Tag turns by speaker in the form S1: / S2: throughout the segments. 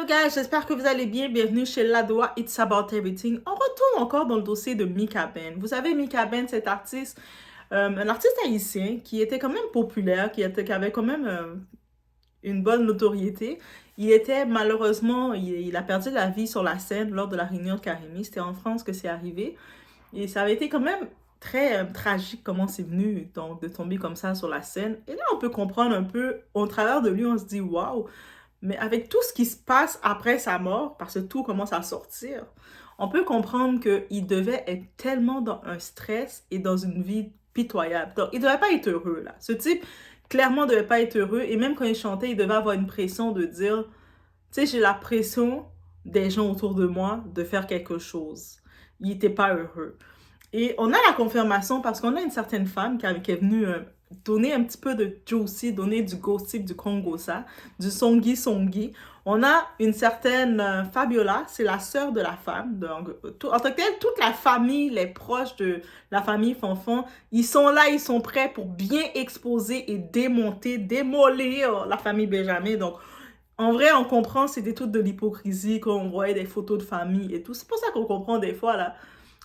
S1: Hello guys, j'espère que vous allez bien. Bienvenue chez Ladoa It's About Everything. On retourne encore dans le dossier de Mika Ben. Vous savez, Mika Ben, cet artiste, un artiste haïtien qui était quand même populaire, qui avait quand même une bonne notoriété. Il était malheureusement, il a perdu la vie sur la scène lors de la réunion de Karimi. C'était en France que c'est arrivé. Et ça avait été quand même très tragique comment c'est venu donc, de tomber comme ça sur la scène. Et là, on peut comprendre un peu, au travers de lui, on se dit waouh. Mais avec tout ce qui se passe après sa mort, parce que tout commence à sortir, on peut comprendre qu'il devait être tellement dans un stress et dans une vie pitoyable. Donc, il ne devait pas être heureux, là. Ce type, clairement, ne devait pas être heureux. Et même quand il chantait, il devait avoir une pression de dire, tu sais, j'ai la pression des gens autour de moi de faire quelque chose. Il n'était pas heureux. Et on a la confirmation parce qu'on a une certaine femme qui est venue donner un petit peu de juicy, donner du gossip, du Congosa, du songi. On a une certaine Fabiola, c'est la sœur de la femme. Donc, en tant que telle, toute la famille, les proches de la famille Fanfan, ils sont là, ils sont prêts pour bien exposer et démonter, démolir la famille Benjamin. Donc, en vrai, on comprend, c'était tout de l'hypocrisie quand on voyait des photos de famille et tout. C'est pour ça qu'on comprend des fois, là,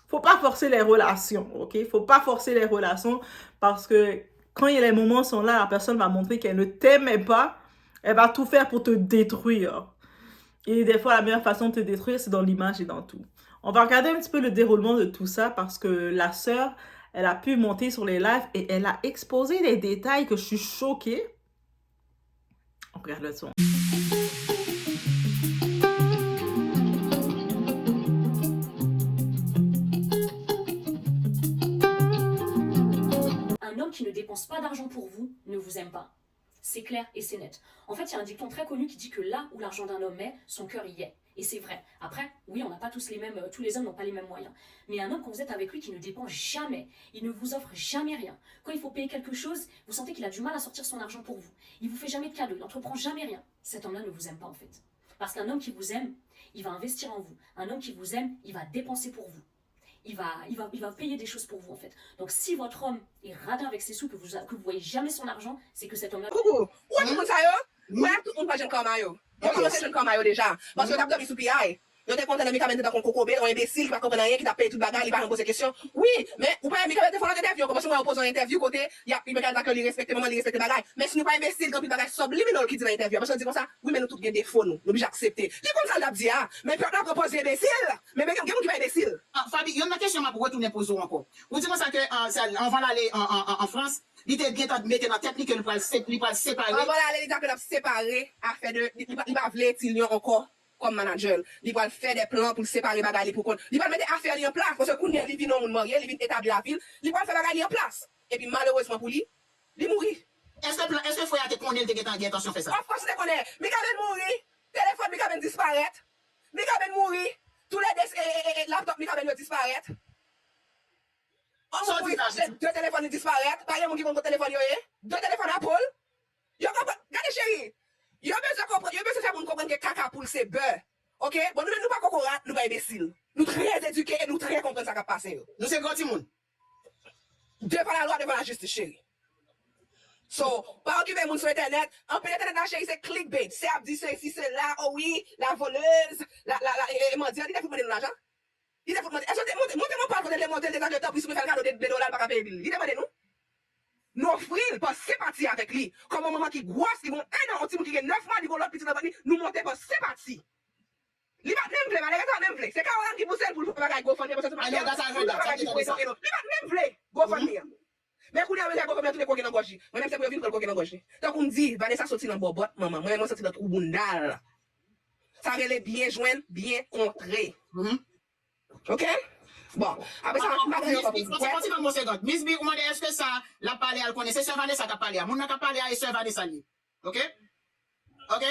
S1: faut pas forcer les relations, ok? Faut pas forcer les relations parce que quand les moments sont là, la personne va montrer qu'elle ne t'aimait pas, elle va tout faire pour te détruire. Et des fois, la meilleure façon de te détruire, c'est dans l'image et dans tout. On va regarder un petit peu le déroulement de tout ça parce que la sœur, elle a pu monter sur les lives et elle a exposé des détails que je suis choquée. On regarde le son.
S2: Un homme qui ne dépense pas d'argent pour vous ne vous aime pas. C'est clair et c'est net. En fait, il y a un dicton très connu qui dit que là où l'argent d'un homme est, son cœur y est. Et c'est vrai. Après, oui, on n'a pas tous les mêmes, tous les hommes n'ont pas les mêmes moyens. Mais un homme, quand vous êtes avec lui, qui ne dépense jamais, il ne vous offre jamais rien. Quand il faut payer quelque chose, vous sentez qu'il a du mal à sortir son argent pour vous. Il vous fait jamais de cadeau, il n'entreprend jamais rien. Cet homme-là ne vous aime pas en fait. Parce qu'un homme qui vous aime, il va investir en vous. Un homme qui vous aime, il va dépenser pour vous. Il va payer des choses pour vous en fait. Donc si votre homme est radin avec ses sous, que vous voyez jamais son argent, c'est que cet homme-là...
S3: Coucou, où est-ce que ça yo? Ouais, tout le monde pas jeune comme yo. Yo commencé jeune comme yo déjà. Parce que t'as dormi sous PI. Yo t'es content de mettre dans ton coco un imbécile qui va comprendre rien, qui t'a payé toute bagarre, il va me poser question. Oui, mais ou pas Mika te faire une interview, comme si moi pose une interview côté, il me regarde que il respecte maman, il respecte bagarre. Mais si nous pas imbécile quand il bagarre subliminal qui dit dans l'interview, parce qu'on dit comme ça, oui mais nous tous gain défaut nous, nous obligé accepter. C'est comme ça l'a dit ah, mais peuple a proposé imbécile. Mais quelqu'un qui va imbécile.
S4: Ah, Fabi, il y a une question pour retourner pour vous encore. Vous dites ça que on va aller en France, il était bien mettre dans la tête que nous pourrons séparer.
S3: On va aller dire que nous séparer afin de il va vouloir Tilion encore comme manager. Il va faire des plans pour séparer bagaille pour il va mettre affaire en place parce que quand il vient non marié, il vient établir la ville, il va faire bagaille en place. Et puis malheureusement pour lui, il mourit.
S4: Est-ce que faut y aller connaître que intention fait ça?
S3: Of course, je connais. Mika Ben mourir. Téléphone Mika Ben disparaître. Mika Ben mourir. Tous les laptops Mika Ben disparaître. On mourit. Deux téléphones disparaître. Pas yon qui vont téléphone yo. Deux téléphones Apple. Yo regardez chérie. Yo besoin comprendre, yo besoin faire pour comprendre que caca poule c'est beurre. OK? Bon nous pas cocorat, nous pas imbéciles. Nous très éduqués et nous très comprendre ça qui passe.
S4: Nous c'est grand monde.
S3: Devant la loi, devant la justice chérie. So, pas occuper moun sur internet, en peu internet chérie c'est clickbait. C'est à dire ceci c'est là, oh oui, la voleuse, la mendiant, il a fait demander l'argent. Il a fait demander. Est-ce que montez-moi pas pour les modèles des acteurs pour faire cadeau de dollars par payer bill. Il demande nous. Nous offrir pas sympathie avec lui. Comme un maman qui grosse, qui vont un an, un petit qui a 9 mois, qui vont l'autre petit dans nous monter pas sympathie. Il va même vle, même vle. C'est Caroline qui pousse pour faire bagaille GoFundMe parce que il va même vle GoFundMe. Mais quand on a GoFundMe tous les coquins dans gorge. Moi même c'est pour vivre le coquin dans gorge. Donc on dit Vanessa sorti dans bobot maman, moi sorti dans trou bundal. Ça relève bien joindre, bien contrer. OK? Bon, après ça,
S4: c'est pas mon seconde. Miss B, on est-ce que ça, la parler, elle connaît, c'est Sœur Vanessa qui a parlé. Mon n'a pas parlé à Sœur Vanessa. OK? OK?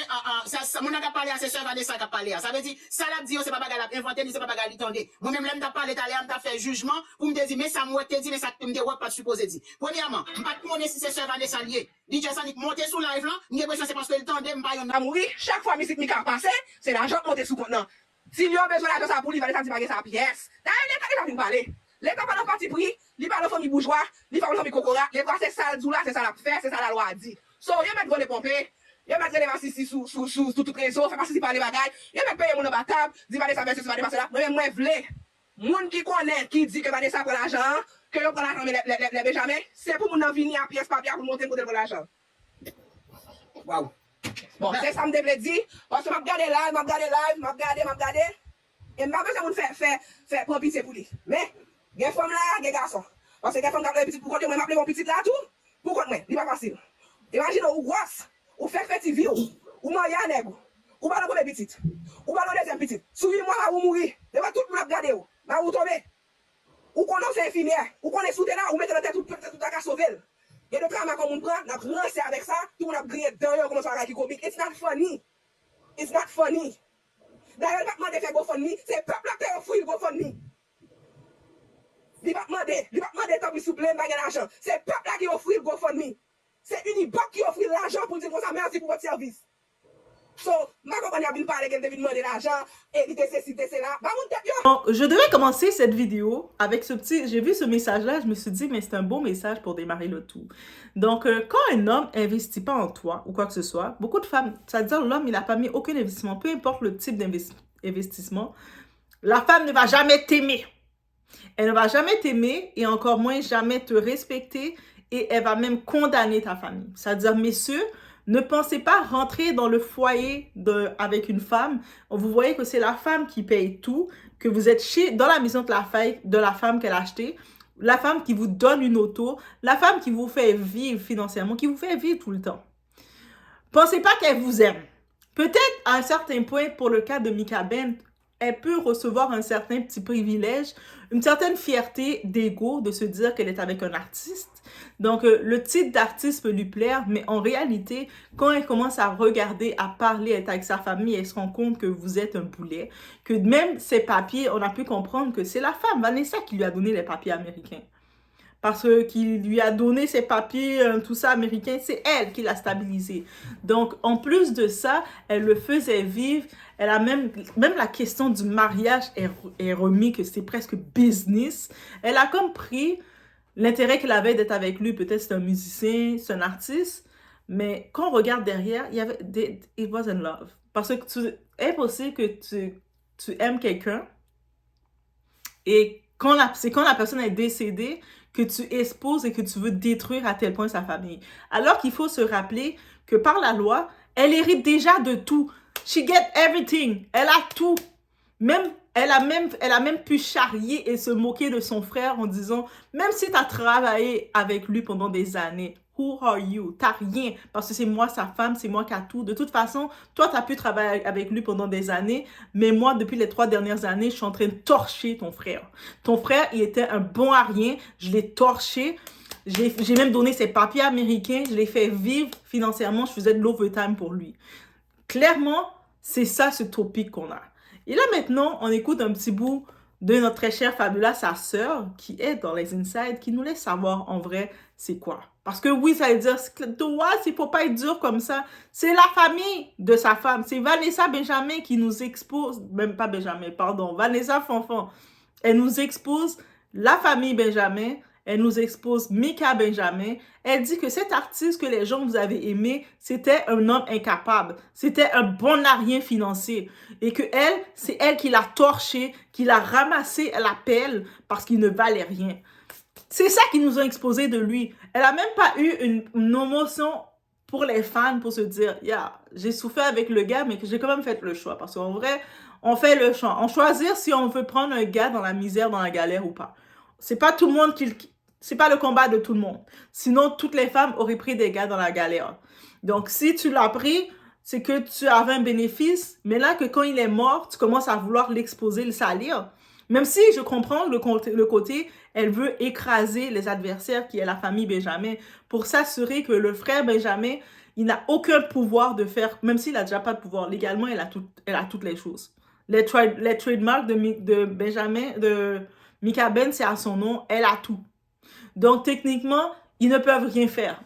S4: Mon n'a pas parlé à Sœur Vanessa qui a parlé. Ça veut dire, ça l'a dit, c'est pas bagarre à inventer, c'est pas bagarre à l'étendre. Moi-même, là, m'ta parlé, m'ta fait jugement, pour me dire, mais ça m'a été dit, mais ça me dit, pas supposé dire. Premièrement, m'pas de connaître si c'est Sœur Vanessa lié. DJ Sonic monter sous live là, m'y besoin, c'est parce que le temps d'aime pas yon.
S3: À mourir, chaque fois, musique Mika passe, c'est l'argent monter sous contenant. Si vous avez besoin d'argent pour lui, il va laisser sa pièce. L'État vient parler. L'État pas dans parti pris, il parle aux familles bourgeois, il parle aux familles cocora, les droits c'est ça, là, c'est ça la fait, c'est ça la loi a dit. So, il met voler pomper, Yo mettre les massis sous tout réseau, fait participer à des bagages. Yo mettre payer mon en table, dit Vanessa versus Vanessa là. Moi vle. Moun qui connaît, qui dit que Vanessa prend l'argent, que yo prend l'argent les Benjamin, c'est pour moun venir à pièce par pièce pour monter pour l'argent. Wow. Bon, c'est ça me devait dire parce que m'a regardé live, m'a regardé et m'a besoin moun faire prendre pitié pour lui. Mais gen femme là, gen garçon. Parce que gen femme qui petit pour côté moi m'appeler mon petit là tout. Pour côté moi, il pas facile. Imagine ou grosse, ou fait petit vieux, ou marié à nègre, ou pas le petit, ou pas le deuxième petit. Suivez-moi ou mourir. Et va tout le monde regarder ou. Bah ou tomber. Ou qu'on a fait infirmière, ou qu'on est sous là, ou mettre la tête tout à sauver. Il y a des travail comme on prend, on a lancé avec ça, tout le monde a grillé dedans, comme ça qui comique. It's not funny. It's not funny. D'ailleurs, le pas demander faire GoFundMe, c'est peuple qui a offert GoFundMe. Il va demander tant pis s'il vous plaît, pas d'argent. C'est peuple qui a offert GoFundMe. C'est Unibank qui offre l'argent pour dire ça, merci pour votre service. So, ma compagnie a bien parlé qu'elle devait demander l'argent, et il était ceci, c'est là. Bah, mon tête, yo.
S1: Bon, je devais commencer cette vidéo avec ce petit... J'ai vu ce message-là, je me suis dit, mais c'est un beau message pour démarrer le tout. Donc, quand un homme n'investit pas en toi, ou quoi que ce soit, beaucoup de femmes, c'est-à-dire l'homme, il n'a pas mis aucun investissement, peu importe le type d'investissement, la femme ne va jamais t'aimer. Elle ne va jamais t'aimer, et encore moins jamais te respecter, et elle va même condamner ta famille. C'est-à-dire, messieurs, ne pensez pas rentrer dans le foyer avec une femme. Vous voyez que c'est la femme qui paye tout, que vous êtes dans la maison de la femme qu'elle a achetée, la femme qui vous donne une auto, la femme qui vous fait vivre financièrement, qui vous fait vivre tout le temps. Pensez pas qu'elle vous aime. Peut-être à un certain point, pour le cas de Mika Ben, elle peut recevoir un certain petit privilège, une certaine fierté d'ego de se dire qu'elle est avec un artiste. Donc, le titre d'artiste peut lui plaire, mais en réalité, quand elle commence à regarder, à parler, être avec sa famille, elle se rend compte que vous êtes un boulet, que même ses papiers, on a pu comprendre que c'est la femme, Vanessa, qui lui a donné les papiers américains. Parce qu'il lui a donné ses papiers, tout ça américain, c'est elle qui l'a stabilisé. Donc, en plus de ça, elle le faisait vivre. Elle a même la question du mariage est remis, que c'est presque business. Elle a comme pris l'intérêt qu'elle avait d'être avec lui. Peut-être c'est un musicien, c'est un artiste. Mais quand on regarde derrière, il y avait it wasn't love. Parce que c'est impossible que tu aimes quelqu'un et c'est quand la personne est décédée que tu exposes et que tu veux détruire à tel point sa famille. Alors qu'il faut se rappeler que par la loi, elle hérite déjà de tout. She get everything. Elle a tout. Elle a même pu charrier et se moquer de son frère en disant, même si tu as travaillé avec lui pendant des années, who are you? T'as rien, parce que c'est moi sa femme, c'est moi qui a tout. De toute façon, toi, tu as pu travailler avec lui pendant des années, mais moi, depuis les 3 dernières années, je suis en train de torcher ton frère. Ton frère, il était un bon à rien, je l'ai torché. J'ai même donné ses papiers américains, je l'ai fait vivre financièrement, je faisais de l'overtime pour lui. Clairement, c'est ça ce topic qu'on a. Et là maintenant, on écoute un petit bout de notre très chère Fabiola, sa sœur, qui est dans les insides, qui nous laisse savoir en vrai c'est quoi. Parce que oui, ça veut dire, toi, il ne faut pas être dur comme ça. C'est la famille de sa femme. C'est Vanessa Benjamin qui nous expose, même pas Benjamin, pardon, Vanessa Fonfon. Elle nous expose la famille Benjamin. Elle nous expose Mika Benjamin. Elle dit que cet artiste que les gens vous avez aimé, c'était un homme incapable. C'était un bon à rien financier. Et que elle, c'est elle qui l'a torché, qui l'a ramassé à la pelle parce qu'il ne valait rien. C'est ça qu'ils nous ont exposé de lui. Elle n'a même pas eu une émotion pour les fans pour se dire, yeah, j'ai souffert avec le gars, mais que j'ai quand même fait le choix. Parce qu'en vrai, on fait le choix. On choisit si on veut prendre un gars dans la misère, dans la galère ou pas. C'est pas tout le monde c'est pas le combat de tout le monde. Sinon, toutes les femmes auraient pris des gars dans la galère. Donc, si tu l'as pris, c'est que tu avais un bénéfice. Mais là, que quand il est mort, tu commences à vouloir l'exposer, le salir. Même si je comprends le côté, elle veut écraser les adversaires qui est la famille Benjamin pour s'assurer que le frère Benjamin, il n'a aucun pouvoir de faire, même s'il n'a déjà pas de pouvoir. Légalement, elle a toutes les choses. Les trademarks de Benjamin, de Mika Ben, c'est à son nom, elle a tout. Donc, techniquement, ils ne peuvent rien faire.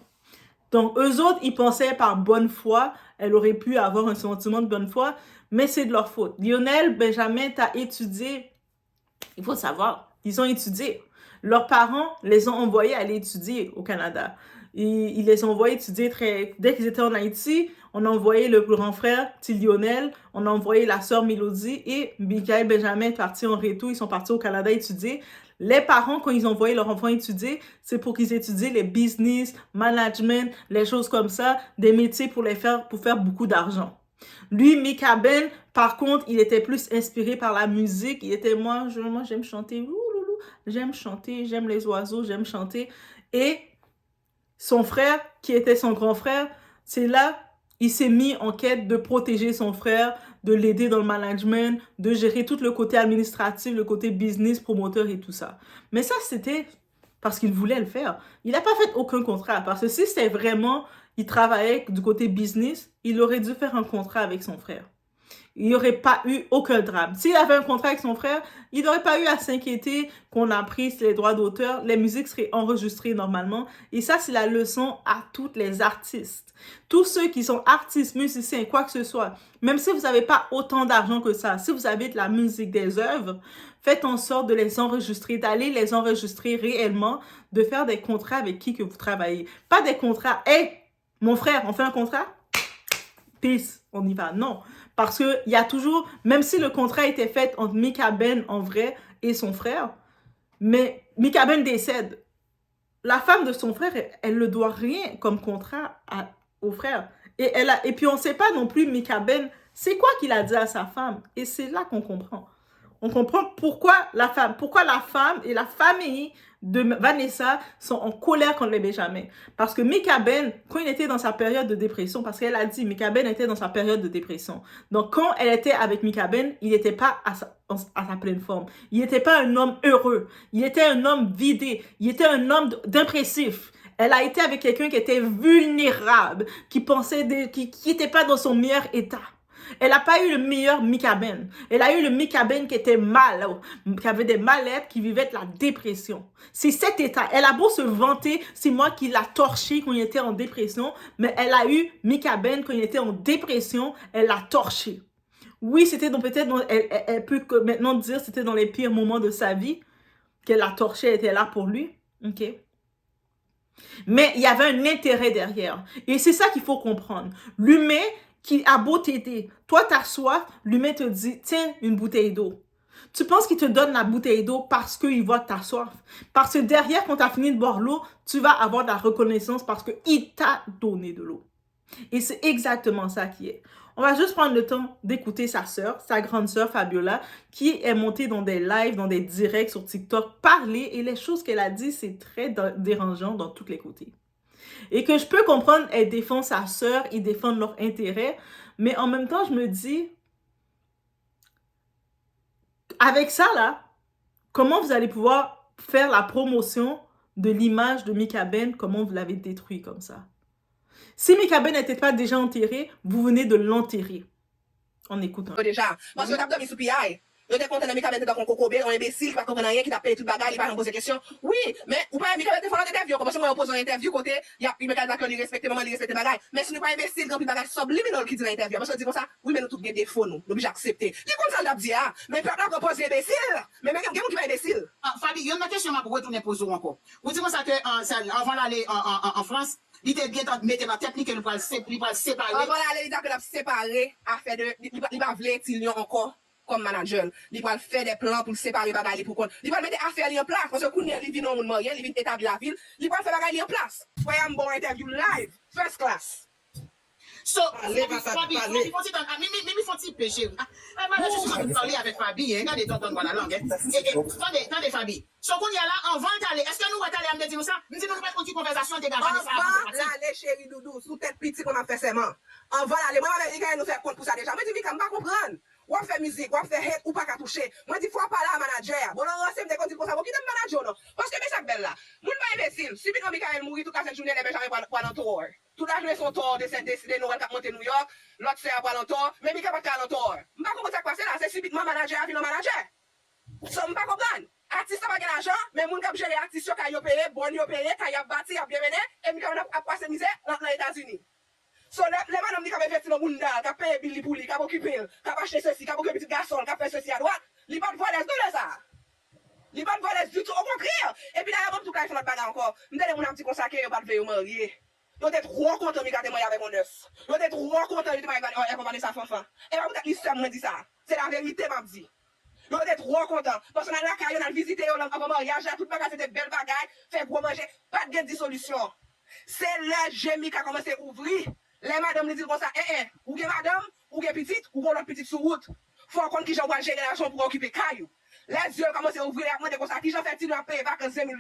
S1: Donc, eux autres, ils pensaient par bonne foi, elle aurait pu avoir un sentiment de bonne foi, mais c'est de leur faute. Lionel Benjamin, t'as étudié, il faut savoir, ils ont étudié. Leurs parents les ont envoyés aller étudier au Canada. Ils les ont envoyés étudier dès qu'ils étaient en Haïti, on a envoyé le grand frère, petit Lionel, on a envoyé la sœur Mélodie et Michael Benjamin est parti en retour, ils sont partis au Canada étudier. Les parents, quand ils ont envoyé leurs enfants étudier, c'est pour qu'ils étudient les business, management, les choses comme ça, des métiers pour faire beaucoup d'argent. Lui, Mika Ben, par contre, il était plus inspiré par la musique. Il était, moi j'aime chanter, j'aime chanter, j'aime les oiseaux, j'aime chanter. Et son frère, qui était son grand frère, c'est là, il s'est mis en quête de protéger son frère, de l'aider dans le management, de gérer tout le côté administratif, le côté business, promoteur et tout ça. Mais ça, c'était parce qu'il voulait le faire. Il n'a pas fait aucun contrat, parce que si c'était vraiment, il travaillait du côté business, il aurait dû faire un contrat avec son frère. Il n'y aurait pas eu aucun drame. S'il avait un contrat avec son frère, il n'aurait pas eu à s'inquiéter qu'on a pris les droits d'auteur. Les musiques seraient enregistrées normalement. Et ça, c'est la leçon à tous les artistes. Tous ceux qui sont artistes, musiciens, quoi que ce soit, même si vous n'avez pas autant d'argent que ça, si vous avez de la musique, des œuvres, faites en sorte de les enregistrer, d'aller les enregistrer réellement, de faire des contrats avec qui que vous travaillez. Pas des contrats, hey, mon frère, on fait un contrat? Peace, on y va. Non. Parce qu'il y a toujours, même si le contrat était fait entre Mika Ben en vrai et son frère, mais Mika Ben décède. La femme de son frère, elle ne doit rien comme contrat au frère. Et puis on ne sait pas non plus, Mika Ben, c'est quoi qu'il a dit à sa femme. Et c'est là qu'on comprend. On comprend pourquoi la femme et la famille de Vanessa sont en colère contre les Benjamin. Parce que Mika Ben, quand il était dans sa période de dépression, parce qu'elle a dit, Mika Ben était dans sa période de dépression. Donc, quand elle était avec Mika Ben, il n'était pas à sa pleine forme. Il n'était pas un homme heureux. Il était un homme vidé. Il était un homme dépressif. Elle a été avec quelqu'un qui était vulnérable, qui n'était pas dans son meilleur état. Elle n'a pas eu le meilleur Mika Ben. Elle a eu le Mika Ben qui était mal, qui avait des mal-être, qui vivait de la dépression. C'est cet état. Elle a beau se vanter, c'est moi qui l'a torché quand il était en dépression, mais elle a eu Mika Ben quand il était en dépression, elle l'a torché. Oui, c'était donc peut-être, elle peut maintenant dire c'était dans les pires moments de sa vie qu'elle l'a torché, elle était là pour lui. OK? Mais il y avait un intérêt derrière. Et c'est ça qu'il faut comprendre. L'humain qui a beau t'aider, toi t'as soif, l'humain te dit, tiens, une bouteille d'eau. Tu penses qu'il te donne la bouteille d'eau parce qu'il voit que t'as soif. Parce que derrière, quand t'as fini de boire l'eau, tu vas avoir de la reconnaissance parce qu'il t'a donné de l'eau. Et c'est exactement ça qui est. On va juste prendre le temps d'écouter sa sœur, sa grande sœur Fabiola, qui est montée dans des lives, dans des directs sur TikTok, parler, et les choses qu'elle a dit, c'est très dérangeant dans tous les côtés. Et que je peux comprendre, elle défend sa sœur, ils défendent leur intérêt, mais en même temps, je me dis, avec ça, là, comment vous allez pouvoir faire la promotion de l'image de Mika Ben, comment vous l'avez détruit comme ça? Si Mika Ben n'était pas déjà enterré, vous venez de l'enterrer. En écoutant.
S3: Déjà, parce que t'as dormi sous PI. Yo te konten Mika Ben te dans un coco un imbécile, pas comprendre rien, qui t'a payé tout bagage, il va nous poser question. Oui, mais ou pas Mika Ben te faire l'interview, parce que moi on pose une interview côté, il y a Mika Ben qui respecte maman, il respecte bagage. Mais si nous pas imbécile, quand il bagage subliminal qui dit l'interview, parce que dit comme ça, oui mais nous tous des défauts nous, nous obligés accepter. Il comme ça l'a dit ah, mais peuple là pose imbécile. Mais même quelqu'un qui pas imbécile.
S4: Fabi, il y a une question pour retourner pour vous encore. Vous dites comme ça que avant d'aller en France, il était bien mettre la technique que nous va séparer.
S3: Avant d'aller, il a séparer affaire de il va vouloir Tilion encore comme manager. Il va faire des plans pour séparer bagaille pour il va mettre affaire en place parce que quand il vient dans monde moyen, il vient établir la ville, il va faire bagaille en place. Soyez un bon interview live, first class.
S4: So, Fabi, il faut t'y pécher. Je suis en train de parler avec Fabi, regardez ton la langue. Attendez, Fabi. So, qu'on y a là, on va aller. Est-ce que nous va aller à me dire ça? Nous disons, nous mettons une conversation, des gars.
S3: On va aller, chérie Doudou, sous tête petite, on a fait ses mains. On va aller. Moi, les gars, nous fait compte pour ça déjà. Moi, je dis, mais pas comprendre. Ou on fait musique, ou on fait hate, ou pas qu'à toucher. Moi, je dis, faut parler à manager. Bon, on sait, me dit comme ça, bon, qui t'aime manager, non? Parce que, mais ça belle là. Moun pas imbécile. Subitement, Michael mourit toute cette journée, les Benjamin pour un tour. Tout la journée, son tour de décider Noël qui a monté New York. L'autre, c'est à tour. Mais Michael pas qu'à tour. Je ne sais pas comment ça passe là. C'est subitement manager à manager. Ça, je ne comprends pas. Artiste pas l'argent, mais moun k'ap gérer artiste qui a payé, bon yo payé, qui a bâti, a bien mené, et Michael a passé misère dans les États-Unis. So, les madame qui ont investi dans le monde, qui ont payé Billy pour lui, qui ont occupé, qui ont acheté ceci, qui ont occupé petit garçon, qui ont fait ceci à droite, ils ne sont pas volés de ça. Ils ne sont pas volés du tout, au contraire. Et puis là, il y a tout cas, ils font notre bagarre encore. Nous avons un petit consacré, ils ne sont pas mariés. Yo t'es trop content Mika témoigner avec mon neuf. Yo t'es trop content de accompagner sa fanfan. Et pas peut-être l'histoire m'a dit ça. C'est la vérité m'a dit. Yo t'es trop content parce qu'on a la caille, on a visité avant mariage, tout bagage c'était belle bagaille, fait gros manger, pas de dissolution. C'est là j'ai Mika commencé à ouvrir. Les madame lui disent comme ça, ou bien madame, ou bien petite, ou bien l'autre petite sur route. Faut qu'on qui j'en va gérer l'argent pour occuper caillou. Les yeux commencent à ouvrir, à demander comme ça, qui j'en fait tu dois payer vacances $5,000.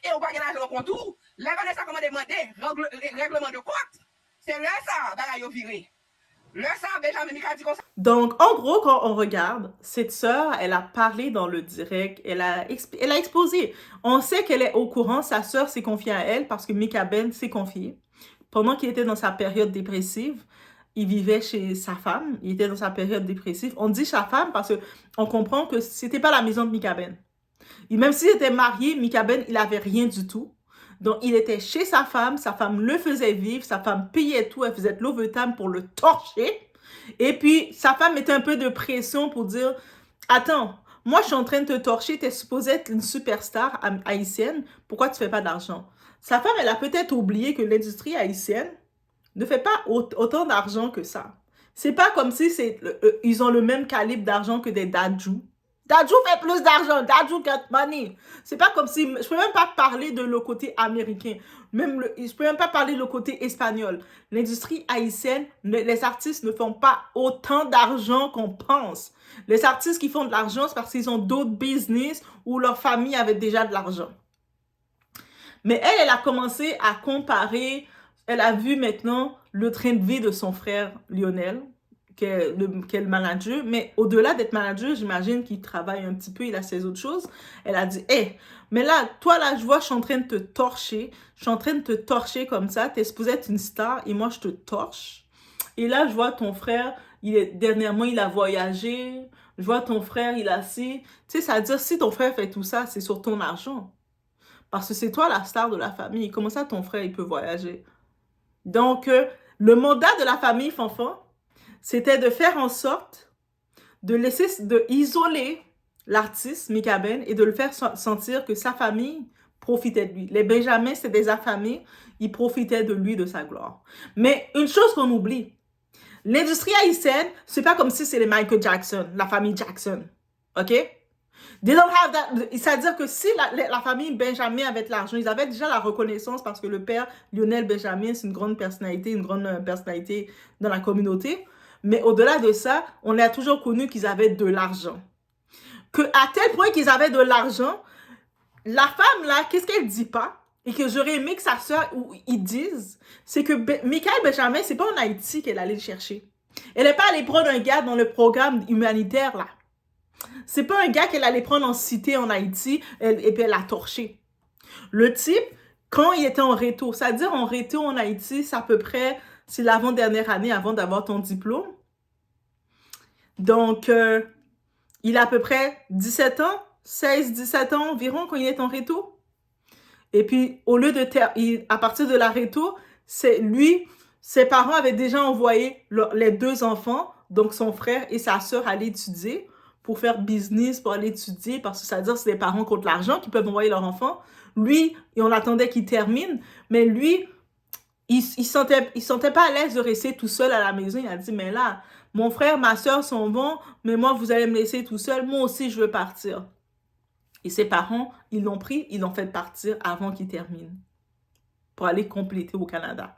S3: Et on va gagner l'argent au contour. Les Vanessa comment demander, règlement de compte. C'est là ça, bagaille yo viré. Là ça, Benjamin Mika dit comme ça.
S1: Donc, en gros, quand on regarde, cette sœur, elle a parlé dans le direct, elle a exposé. On sait qu'elle est au courant, sa sœur s'est confiée à elle parce que Mika Ben s'est confié. Pendant qu'il était dans sa période dépressive, il vivait chez sa femme, il était dans sa période dépressive. On dit sa femme parce qu'on comprend que c'était pas la maison de Mika Ben. Et même s'il était marié, Mika Ben, il avait rien du tout. Donc, il était chez sa femme le faisait vivre, sa femme payait tout, elle faisait de l'overtime pour le torcher. Et puis, sa femme mettait un peu de pression pour dire, attends, moi, je suis en train de te torcher, tu es supposée être une superstar haïtienne, pourquoi tu fais pas d'argent? Sa femme, elle a peut-être oublié que l'industrie haïtienne ne fait pas autant d'argent que ça. C'est pas comme si ils ont le même calibre d'argent que des Dadju. Dadju fait plus d'argent. Dadju get money. C'est pas comme si... Je peux même pas parler de le côté américain. Je peux même pas parler de le côté espagnol. L'industrie haïtienne, les artistes ne font pas autant d'argent qu'on pense. Les artistes qui font de l'argent, c'est parce qu'ils ont d'autres business où leur famille avait déjà de l'argent. Mais elle a commencé à comparer, elle a vu maintenant le train de vie de son frère Lionel, qui est le manager, mais au-delà d'être manager, j'imagine qu'il travaille un petit peu, il a ses autres choses. Elle a dit, mais là, toi là, je vois, je suis en train de te torcher, comme ça, t'es supposé être une star, et moi, je te torche. Et là, je vois ton frère, dernièrement, il a voyagé, je vois ton frère, il a ci. Tu sais, ça veut dire, si ton frère fait tout ça, c'est sur ton argent. Parce que c'est toi la star de la famille. Comment ça, ton frère, il peut voyager? Donc, le mandat de la famille Fanfan, c'était de faire en sorte de isoler l'artiste Mika Ben et de le faire sentir que sa famille profitait de lui. Les Benjamins, c'est des affamés, ils profitaient de lui, de sa gloire. Mais une chose qu'on oublie, l'industrie haïtienne, c'est pas comme si c'est les Michael Jackson, la famille Jackson. OK? They don't have that. C'est-à-dire que si la famille Benjamin avait de l'argent, ils avaient déjà la reconnaissance parce que le père Lionel Benjamin, c'est une grande personnalité dans la communauté. Mais au-delà de ça, on a toujours connu qu'ils avaient de l'argent. À tel point qu'ils avaient de l'argent, la femme là, qu'est-ce qu'elle dit pas? Et que j'aurais aimé que sa soeur, ils disent, c'est que Michael Benjamin, c'est pas en Haïti qu'elle allait le chercher. Elle n'est pas allée prendre un gars dans le programme humanitaire là. C'est pas un gars qu'elle allait prendre en cité en Haïti et puis elle l'a torché. Le type, quand il était en réto, c'est-à-dire en réto en Haïti, c'est à peu près, c'est l'avant-dernière année avant d'avoir ton diplôme. Donc, il a à peu près 17 ans, 16-17 ans environ quand il est en réto. Et puis, au lieu à partir de la réto, ses parents avaient déjà envoyé les 2 enfants, donc son frère et sa sœur, aller étudier pour faire business, pour aller étudier, parce que ça veut dire que c'est les parents contre l'argent qui peuvent envoyer leur enfant. Lui, et on attendait qu'il termine, mais lui, il sentait pas à l'aise de rester tout seul à la maison. Il a dit, mais là, mon frère, ma soeur sont bons, mais moi, vous allez me laisser tout seul. Moi aussi, je veux partir. Et ses parents, ils l'ont pris, ils l'ont fait partir avant qu'il termine pour aller compléter au Canada.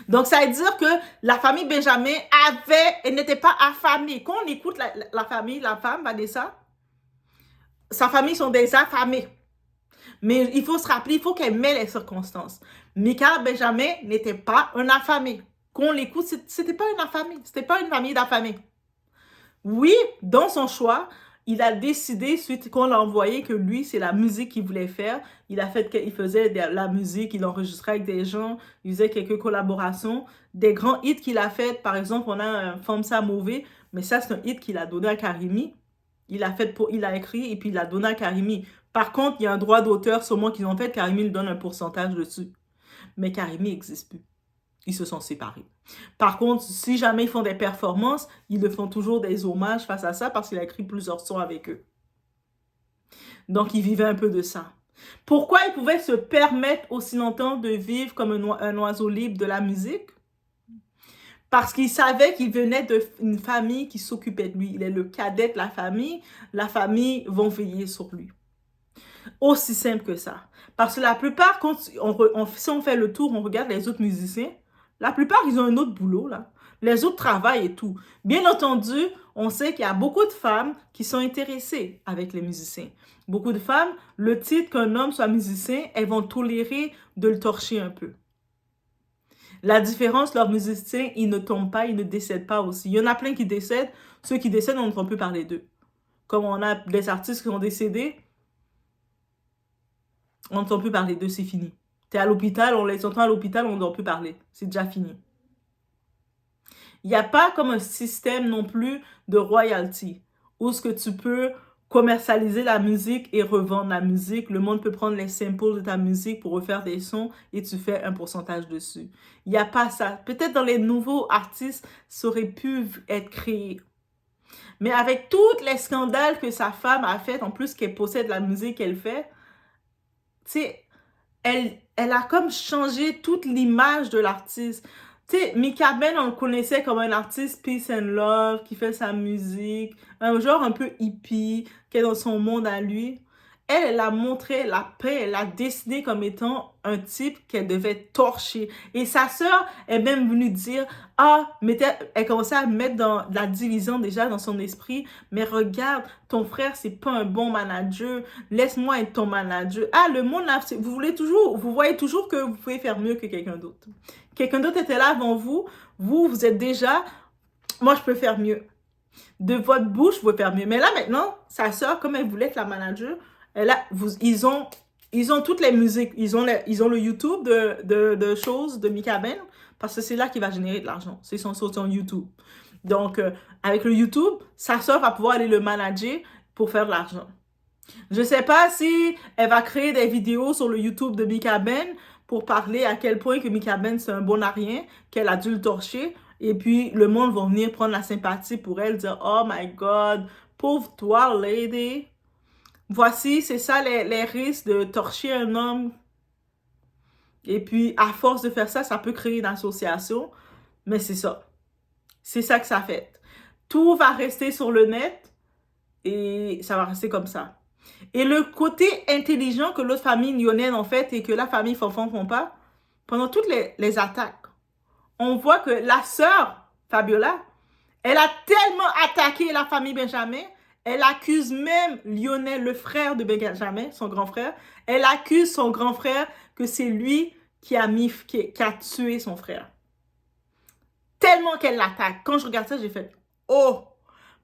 S1: Donc, ça veut dire que la famille Benjamin elle n'était pas affamée. Quand on écoute la famille, la femme, Vanessa, sa famille sont des affamés. Mais il faut se rappeler, il faut qu'elle met les circonstances. Mika Benjamin n'était pas un affamé. Quand on l'écoute, c'était pas une affamée. C'était pas une famille d'affamés. Oui, dans son choix, il a décidé, suite qu'on l'a envoyé, que lui, c'est la musique qu'il voulait faire. Il faisait de la musique, il enregistrait avec des gens, il faisait quelques collaborations. Des grands hits qu'il a fait, par exemple, on a Famsa Mauvais, mais ça, c'est un hit qu'il a donné à Karimi. Il a écrit et puis il l'a donné à Karimi. Par contre, il y a un droit d'auteur sur moi qu'ils ont fait, Karimi lui donne un pourcentage dessus. Mais Karimi n'existe plus. Ils se sont séparés. Par contre, si jamais ils font des performances, ils le font toujours des hommages face à ça parce qu'il a écrit plusieurs sons avec eux. Donc, il vivait un peu de ça. Pourquoi il pouvait se permettre aussi longtemps de vivre comme un oiseau libre de la musique? Parce qu'il savait qu'il venait d'une famille qui s'occupait de lui. Il est le cadet de la famille vont veiller sur lui. Aussi simple que ça. Parce que la plupart, quand si on fait le tour, on regarde les autres musiciens, la plupart, ils ont un autre boulot, là. Les autres travaillent et tout. Bien entendu, on sait qu'il y a beaucoup de femmes qui sont intéressées avec les musiciens. Beaucoup de femmes, le titre qu'un homme soit musicien, elles vont tolérer de le torcher un peu. La différence, leurs musiciens, ils ne tombent pas, ils ne décèdent pas aussi. Il y en a plein qui décèdent. Ceux qui décèdent, on n'entend plus parler d'eux. Comme on a des artistes qui sont décédés, on n'entend plus parler d'eux, c'est fini. T'es à l'hôpital, on les entend à l'hôpital, on n'entend plus parler. C'est déjà fini. Il n'y a pas comme un système non plus de royalty, où ce que tu peux commercialiser la musique et revendre la musique. Le monde peut prendre les samples de ta musique pour refaire des sons et tu fais un pourcentage dessus. Il n'y a pas ça. Peut-être dans les nouveaux artistes, ça aurait pu être créé. Mais avec tous les scandales que sa femme a fait, en plus qu'elle possède la musique qu'elle fait, tu sais, elle a comme changé toute l'image de l'artiste. Tu sais, Mika Ben, on le connaissait comme un artiste peace and love, qui fait sa musique, un genre un peu hippie, qui est dans son monde à lui. Elle a montré la paix, elle a dessiné comme étant un type qu'elle devait torcher. Et sa sœur est même venue dire, elle commençait à mettre dans la division déjà dans son esprit, mais regarde, ton frère, c'est pas un bon manager, laisse-moi être ton manager. Le monde là, vous voyez toujours que vous pouvez faire mieux que quelqu'un d'autre. Quelqu'un d'autre était là avant vous, vous êtes déjà, moi je peux faire mieux. De votre bouche, vous pouvez faire mieux. Mais là maintenant, sa sœur, comme elle voulait être la manager, ils ont toutes les musiques. Ils ont le YouTube de choses de Mika Ben parce que c'est là qu'il va générer de l'argent. C'est son YouTube. Donc, avec le YouTube, sa soeur va pouvoir aller le manager pour faire de l'argent. Je ne sais pas si elle va créer des vidéos sur le YouTube de Mika Ben pour parler à quel point que Mika Ben c'est un bon à rien, qu'elle a dû le torcher. Et puis, le monde va venir prendre la sympathie pour elle, dire « Oh my God, pauvre toi, lady ». Voici, c'est ça les risques de torcher un homme. Et puis, à force de faire ça, ça peut créer une association. Mais c'est ça. C'est ça que ça fait. Tout va rester sur le net et ça va rester comme ça. Et le côté intelligent que l'autre famille lyonnaise en fait et que la famille Fanfan font pas, pendant toutes les attaques, on voit que la sœur, Fabiola, elle a tellement attaqué la famille Benjamin. Elle accuse même Lionel, le frère de Benjamin, son grand frère. Elle accuse son grand frère que c'est lui qui a tué son frère. Tellement qu'elle l'attaque. Quand je regarde ça, j'ai fait « Oh! »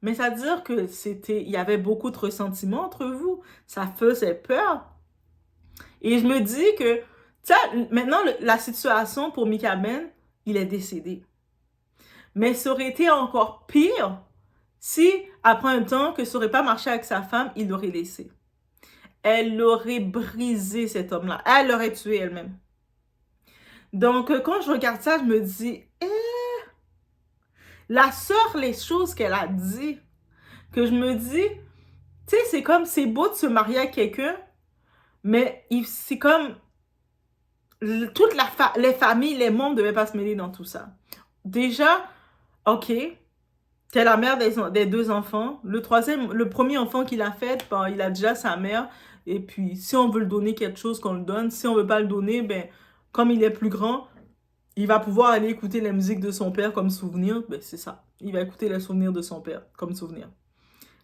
S1: Mais ça veut dire que il y avait beaucoup de ressentiment entre vous. Ça faisait peur. Et je me dis que, maintenant, la situation pour Mika Ben, il est décédé. Mais ça aurait été encore pire si, après un temps, que ça n'aurait pas marché avec sa femme, il l'aurait laissé. Elle l'aurait brisé, cet homme-là. Elle l'aurait tué elle-même. Donc, quand je regarde ça, je me dis, la sœur, les choses qu'elle a dit, que je me dis, tu sais, c'est comme, c'est beau de se marier à quelqu'un, mais c'est comme, toutes les familles, les membres ne devaient pas se mêler dans tout ça. Déjà, ok, t'es la mère des deux enfants. Le premier enfant qu'il a fait, il a déjà sa mère. Et puis, si on veut le donner quelque chose, qu'on le donne. Si on veut pas le donner, comme il est plus grand, il va pouvoir aller écouter la musique de son père comme souvenir. C'est ça. Il va écouter les souvenirs de son père comme souvenir.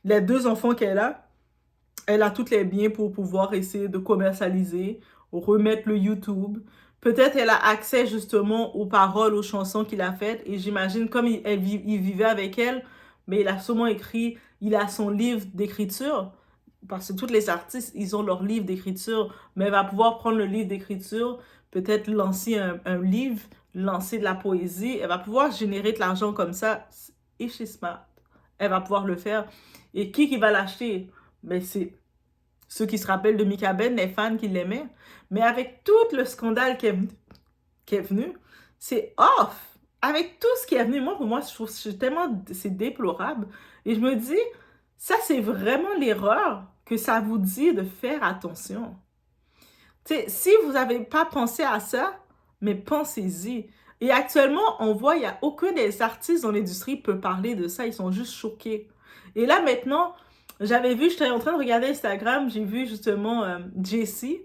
S1: Les deux enfants qu'elle a tous les biens pour pouvoir essayer de commercialiser, remettre le YouTube. Peut-être elle a accès justement aux paroles, aux chansons qu'il a faites. Et j'imagine, comme il vivait avec elle, mais il a sûrement écrit, il a son livre d'écriture. Parce que tous les artistes, ils ont leur livre d'écriture. Mais elle va pouvoir prendre le livre d'écriture, peut-être lancer un livre, lancer de la poésie. Elle va pouvoir générer de l'argent comme ça. Et she's smart. Elle va pouvoir le faire. Et qui va l'acheter? C'est ceux qui se rappellent de Mika Ben, les fans qui l'aimaient. Mais avec tout le scandale qui est venu, c'est off. Avec tout ce qui est venu, pour moi, je trouve c'est déplorable. Et je me dis, ça, c'est vraiment l'erreur que ça vous dit de faire attention. Tu sais, si vous n'avez pas pensé à ça, mais pensez-y. Et actuellement, on voit, il n'y a aucun des artistes dans l'industrie qui peut parler de ça. Ils sont juste choqués. Et là, maintenant, j'avais vu, j'étais en train de regarder Instagram, j'ai vu justement Jessie.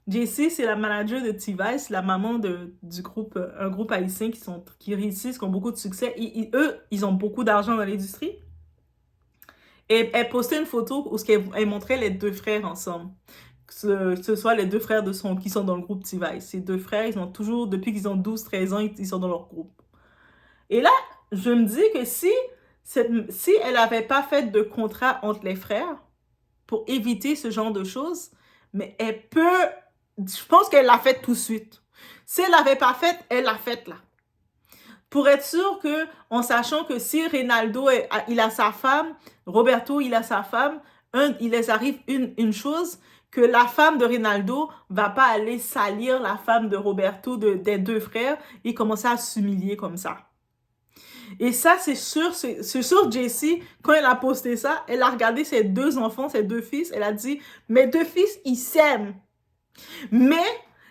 S1: Jessie, c'est la manager de T-Vice, la maman du groupe, un groupe haïtien qui réussissent, qui ont beaucoup de succès. Eux, ils ont beaucoup d'argent dans l'industrie. Et elle postait une photo où elle montrait les deux frères ensemble. Que ce soit les deux frères qui sont dans le groupe T-Vice. Ces deux frères, ils ont toujours, depuis qu'ils ont 12-13 ans, ils sont dans leur groupe. Et là, je me dis que si elle n'avait pas fait de contrat entre les frères pour éviter ce genre de choses, mais je pense qu'elle l'a fait tout de suite. Si elle l'avait pas fait, elle l'a fait là. Pour être sûr que, en sachant que si Reynaldo, il a sa femme, Roberto, il a sa femme, il les arrive une chose, que la femme de Reynaldo va pas aller salir la femme de Roberto, des deux frères, et commencer à s'humilier comme ça. Et ça, c'est sûr, Jessie, quand elle a posté ça, elle a regardé ses deux enfants, ses deux fils, elle a dit, mes deux fils, ils s'aiment. Mais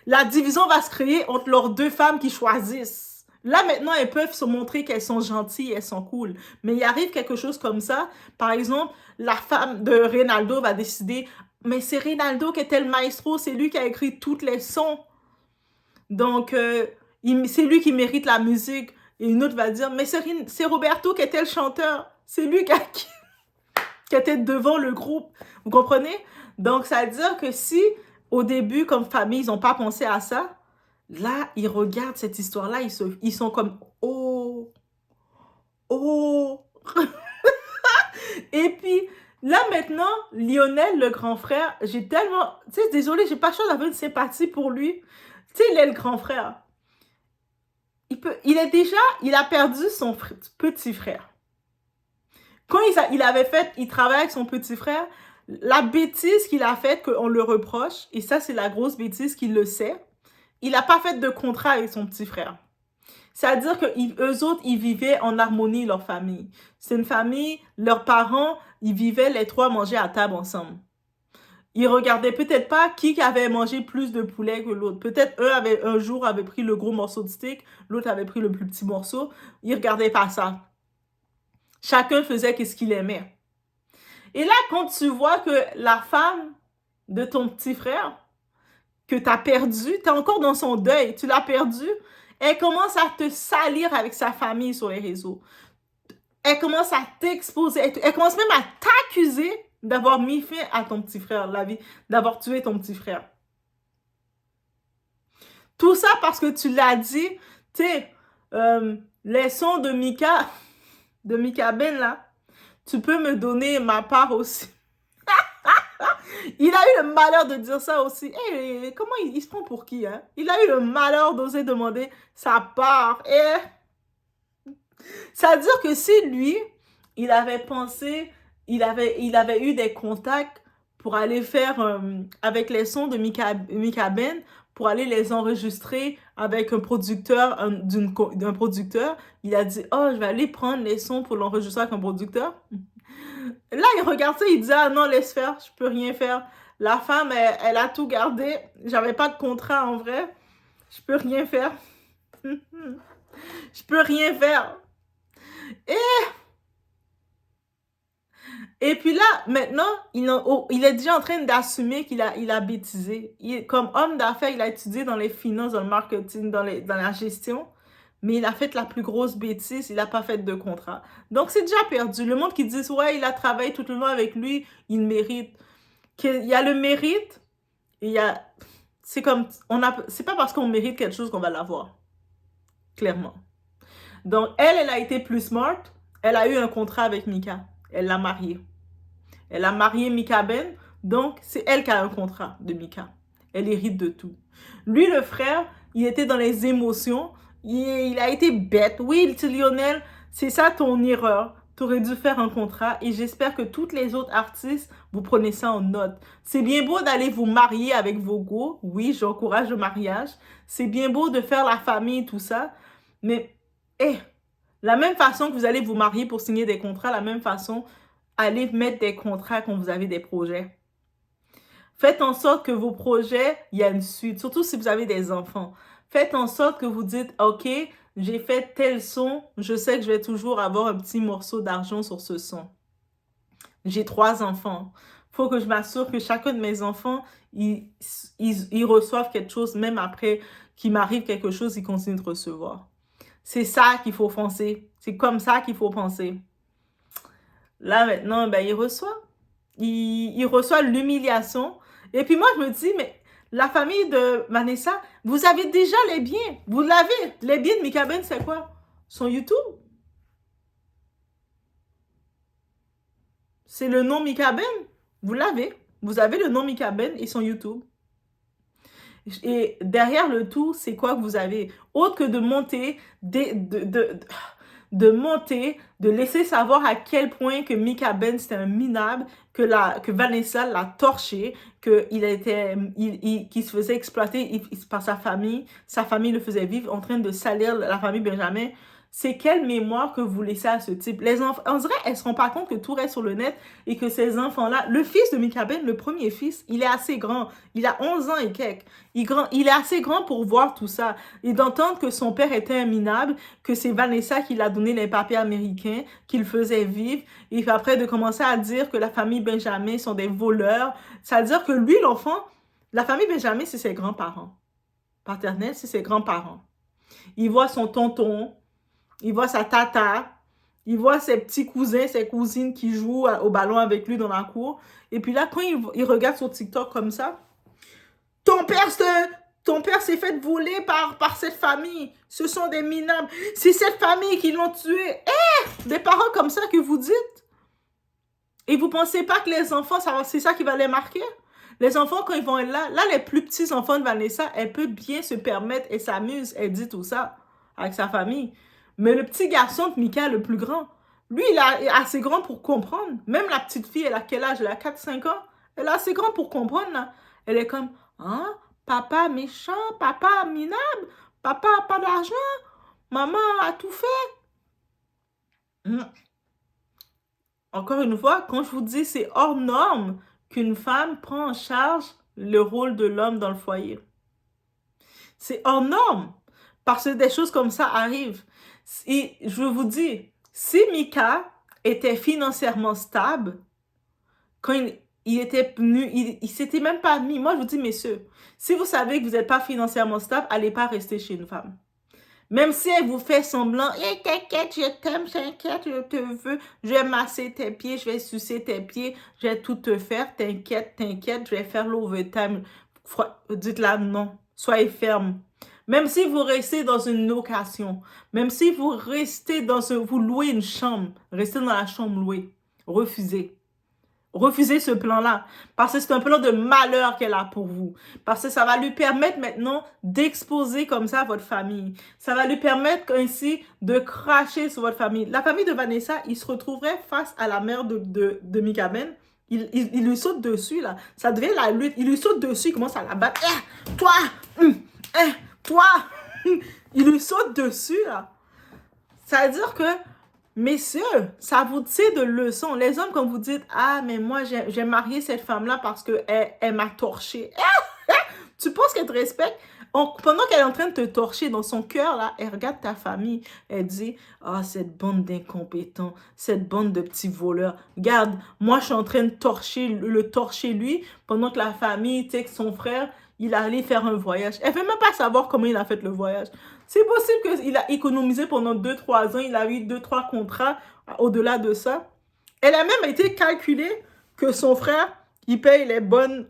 S1: la division va se créer entre leurs deux femmes qui choisissent. Là, maintenant, elles peuvent se montrer qu'elles sont gentilles, elles sont cool. Mais il arrive quelque chose comme ça. Par exemple, la femme de Reynaldo va décider, mais c'est Reynaldo qui était le maestro, c'est lui qui a écrit toutes les sons. Donc, c'est lui qui mérite la musique. Et une autre va dire, mais c'est Roberto qui était le chanteur. C'est lui qui était devant le groupe. Vous comprenez? Donc, ça veut dire que si, au début, comme famille, ils n'ont pas pensé à ça, là, ils regardent cette histoire-là, ils sont comme, oh, oh. Et puis, là, maintenant, Lionel, le grand frère, j'ai tellement, tu sais, désolé, j'ai pas choisi d'avoir une sympathie pour lui. Tu sais, il est le grand frère. Il a perdu son petit frère. Quand il travaille avec son petit frère, la bêtise qu'il a faite, qu'on le reproche, et ça, c'est la grosse bêtise qu'il le sait, il n'a pas fait de contrat avec son petit frère. C'est-à-dire qu'eux autres, ils vivaient en harmonie, leur famille. C'est une famille, leurs parents, ils vivaient les trois manger à table ensemble. Ils regardaient peut-être pas qui avait mangé plus de poulet que l'autre. Peut-être un jour avait pris le gros morceau de steak, l'autre avait pris le plus petit morceau. Ils regardaient pas ça. Chacun faisait ce qu'il aimait. Et là, quand tu vois que la femme de ton petit frère, que tu as perdu, tu es encore dans son deuil, tu l'as perdu, elle commence à te salir avec sa famille sur les réseaux. Elle commence à t'exposer, elle commence même à t'accuser d'avoir mis fin à ton petit frère, d'avoir tué ton petit frère. Tout ça parce que tu l'as dit, tu sais, les sons de Mika Ben là, tu peux me donner ma part aussi. Il a eu le malheur de dire ça aussi. Hey, comment il se prend pour qui, hein? Il a eu le malheur d'oser demander sa part. Ça veut dire que si lui, il avait pensé, il avait eu des contacts pour aller faire avec les sons de Mika Ben, pour aller les enregistrer avec un producteur, d'un producteur, il a dit, oh, je vais aller prendre les sons pour l'enregistrer avec un producteur. Là, il regarde ça, il dit, ah non, laisse faire, je peux rien faire. La femme, elle a tout gardé. J'avais pas de contrat en vrai. Je peux rien faire. Je peux rien faire. Et puis là, maintenant, il est déjà en train d'assumer qu'il a bêtisé. Comme homme d'affaires, il a étudié dans les finances, dans le marketing, dans la gestion. Mais il a fait la plus grosse bêtise, il n'a pas fait de contrat. Donc, c'est déjà perdu. Le monde qui dit, ouais, il a travaillé tout le long avec lui, il mérite. Il y a le mérite, et il y a... C'est comme... C'est pas parce qu'on mérite quelque chose qu'on va l'avoir. Clairement. Donc, elle a été plus smart. Elle a eu un contrat avec Mika. Elle l'a marié. Elle a marié Mika Ben. Donc, c'est elle qui a un contrat de Mika. Elle hérite de tout. Lui, le frère, il était dans les émotions. Il a été bête. Oui, Lionel, c'est ça ton erreur. Tu aurais dû faire un contrat et j'espère que toutes les autres artistes, vous prenez ça en note. C'est bien beau d'aller vous marier avec vos go. Oui, j'encourage le mariage. C'est bien beau de faire la famille, tout ça. Mais, la même façon que vous allez vous marier pour signer des contrats, la même façon, allez mettre des contrats quand vous avez des projets. Faites en sorte que vos projets, il y a une suite, surtout si vous avez des enfants. Faites en sorte que vous dites, OK, j'ai fait tel son, je sais que je vais toujours avoir un petit morceau d'argent sur ce son. J'ai 3 enfants. Faut que je m'assure que chacun de mes enfants, ils reçoivent quelque chose, même après qu'il m'arrive quelque chose, ils continuent de recevoir. C'est ça qu'il faut penser. C'est comme ça qu'il faut penser. Là, maintenant, ben, il reçoit. Il reçoit l'humiliation. Et puis moi, je me dis, mais la famille de Vanessa, vous avez déjà les biens. Vous l'avez. Les biens de Mika Ben, c'est quoi? Son YouTube. C'est le nom Mika Ben. Vous l'avez. Vous avez le nom Mika Ben et son YouTube. Et derrière le tout, c'est quoi que vous avez? Autre que de monter, de laisser savoir à quel point que Mika Ben, c'était un minable, que Vanessa l'a torché, qu'il se faisait exploiter par sa famille le faisait vivre en train de salir la famille Benjamin. C'est quelle mémoire que vous laissez à ce type? Les enfants, on dirait qu'elles ne se rendent pas compte que tout reste sur le net et que ces enfants-là, le fils de Mika Ben, le premier fils, il est assez grand. Il a 11 ans et quelques. Il est assez grand pour voir tout ça. Et d'entendre que son père était un minable, que c'est Vanessa qui l'a donné les papiers américains, qu'il faisait vivre, et puis après de commencer à dire que la famille Benjamin sont des voleurs. C'est-à-dire que lui, l'enfant, la famille Benjamin, c'est ses grands-parents. Paternels, c'est ses grands-parents. Il voit son tonton, il voit sa tata, il voit ses petits cousins, ses cousines qui jouent au ballon avec lui dans la cour. Et puis là, quand il regarde sur TikTok comme ça, ton père s'est fait voler par cette famille. Ce sont des minables. C'est cette famille qui l'ont tué. Des parents comme ça que vous dites. Et vous pensez pas que les enfants, c'est ça qui va les marquer? Les enfants, quand ils vont être là, les plus petits enfants de Vanessa, elle peut bien se permettre, elle s'amuse, elle dit tout ça avec sa famille. Mais le petit garçon de Mika, le plus grand, lui, il est assez grand pour comprendre. Même la petite fille, elle a quel âge? Elle a 4-5 ans. Elle est assez grand pour comprendre, là. Elle est comme, hein? Papa méchant, papa minable, papa a pas d'argent, maman a tout fait. Encore une fois, quand je vous dis, c'est hors norme qu'une femme prend en charge le rôle de l'homme dans le foyer. C'est hors norme. Parce que des choses comme ça arrivent. Et je vous dis, si Mika était financièrement stable, quand il était venu, il s'était même pas mis. Moi, je vous dis, messieurs, si vous savez que vous n'êtes pas financièrement stable, allez pas rester chez une femme. Même si elle vous fait semblant, hey, t'inquiète, je t'aime, t'inquiète, je te veux, je vais masser tes pieds, je vais sucer tes pieds, je vais tout te faire, t'inquiète, je vais faire l'overtime. Dites-la non, soyez ferme. Même si vous restez dans une location, même si vous restez vous louez une chambre, restez dans la chambre louée, refusez. Refusez ce plan-là, parce que c'est un plan de malheur qu'elle a pour vous. Parce que ça va lui permettre maintenant d'exposer comme ça votre famille. Ça va lui permettre ainsi de cracher sur votre famille. La famille de Vanessa, il se retrouverait face à la mère de Mika Ben. Il lui saute dessus, là. Ça devient la lutte. Il lui saute dessus, il commence à la battre. Toi! Toi! Il lui saute dessus, là. Ça veut dire que, messieurs, ça vous tire de leçons. Les hommes, quand vous dites, ah, mais moi, j'ai marié cette femme-là parce qu'elle m'a torché. Tu penses qu'elle te respecte? Pendant qu'elle est en train de te torcher dans son cœur, là, elle regarde ta famille. Elle dit, ah, cette bande d'incompétents, cette bande de petits voleurs. Regarde, moi, je suis en train de le torcher lui, pendant que la famille, tu sais, que son frère, il allait faire un voyage. Elle ne veut même pas savoir comment il a fait le voyage. C'est possible qu'il a économisé pendant 2-3 ans, il a eu 2-3 contrats au-delà de ça. Elle a même été calculée que son frère, il paye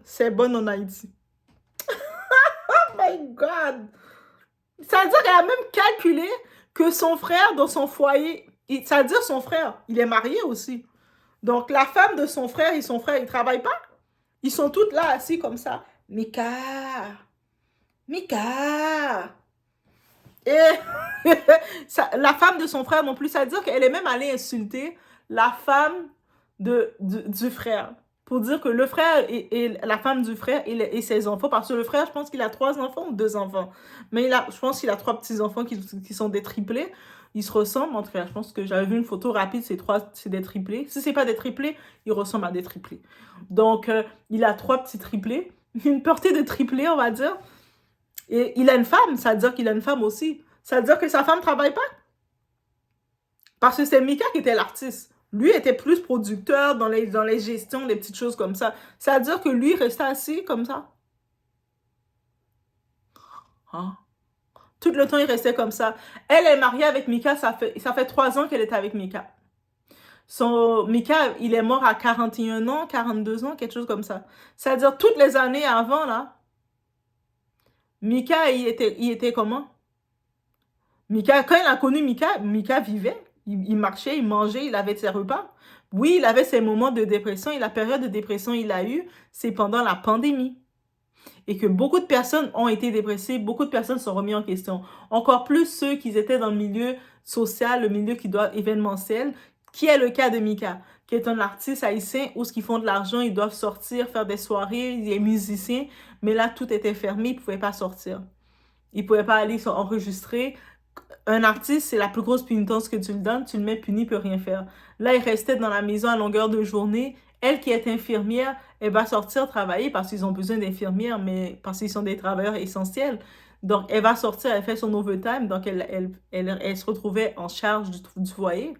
S1: ses bonnes en Haïti. Oh my God! Ça veut dire qu'elle a même calculé que son frère, dans son foyer, ça veut dire son frère, il est marié aussi. Donc, la femme de son frère et son frère, ils ne travaillent pas. Ils sont toutes là, assis comme ça. Mika! Et la femme de son frère non plus, ça veut dire qu'elle est même allée insulter la femme du frère. Pour dire que le frère et la femme du frère et ses enfants, parce que le frère, je pense qu'il a 3 enfants ou 2 enfants. Mais je pense qu'il a 3 petits-enfants qui sont des triplés. Ils se ressemblent, en tout cas. Je pense que j'avais vu une photo rapide, c'est des triplés. Si c'est pas des triplés, ils ressemblent à des triplés. Donc, il a 3 petits triplés. Une portée de triplés, on va dire. Et il a une femme, ça veut dire qu'il a une femme aussi. Ça veut dire que sa femme ne travaille pas. Parce que c'est Mika qui était l'artiste. Lui était plus producteur dans les gestions, les petites choses comme ça. Ça veut dire que lui restait assis comme ça. Hein? Tout le temps, il restait comme ça. Elle est mariée avec Mika, ça fait 3 ans qu'elle est avec Mika. Mika, il est mort à 41 ans, 42 ans, quelque chose comme ça. C'est-à-dire, toutes les années avant, là, Mika, il était comment? Mika, quand il a connu Mika, Mika vivait. Il marchait, il mangeait, il avait ses repas. Oui, il avait ses moments de dépression. Et la période de dépression qu'il a eue, c'est pendant la pandémie. Et que beaucoup de personnes ont été dépressives, beaucoup de personnes se sont remis en question. Encore plus ceux qui étaient dans le milieu social, le milieu qui doit événementiel, qui est le cas de Mika, qui est un artiste haïtien où ce qu'ils font de l'argent, ils doivent sortir, faire des soirées, il est musicien, mais là, tout était fermé, ils ne pouvaient pas sortir. Ils ne pouvaient pas aller enregistrer. Un artiste, c'est la plus grosse pénitence que tu le donnes, tu le mets puni, il ne peut rien faire. Là, il restait dans la maison à longueur de journée. Elle qui est infirmière, elle va sortir travailler parce qu'ils ont besoin d'infirmières, mais parce qu'ils sont des travailleurs essentiels. Donc, elle va sortir, elle fait son overtime, donc elle se retrouvait en charge du foyer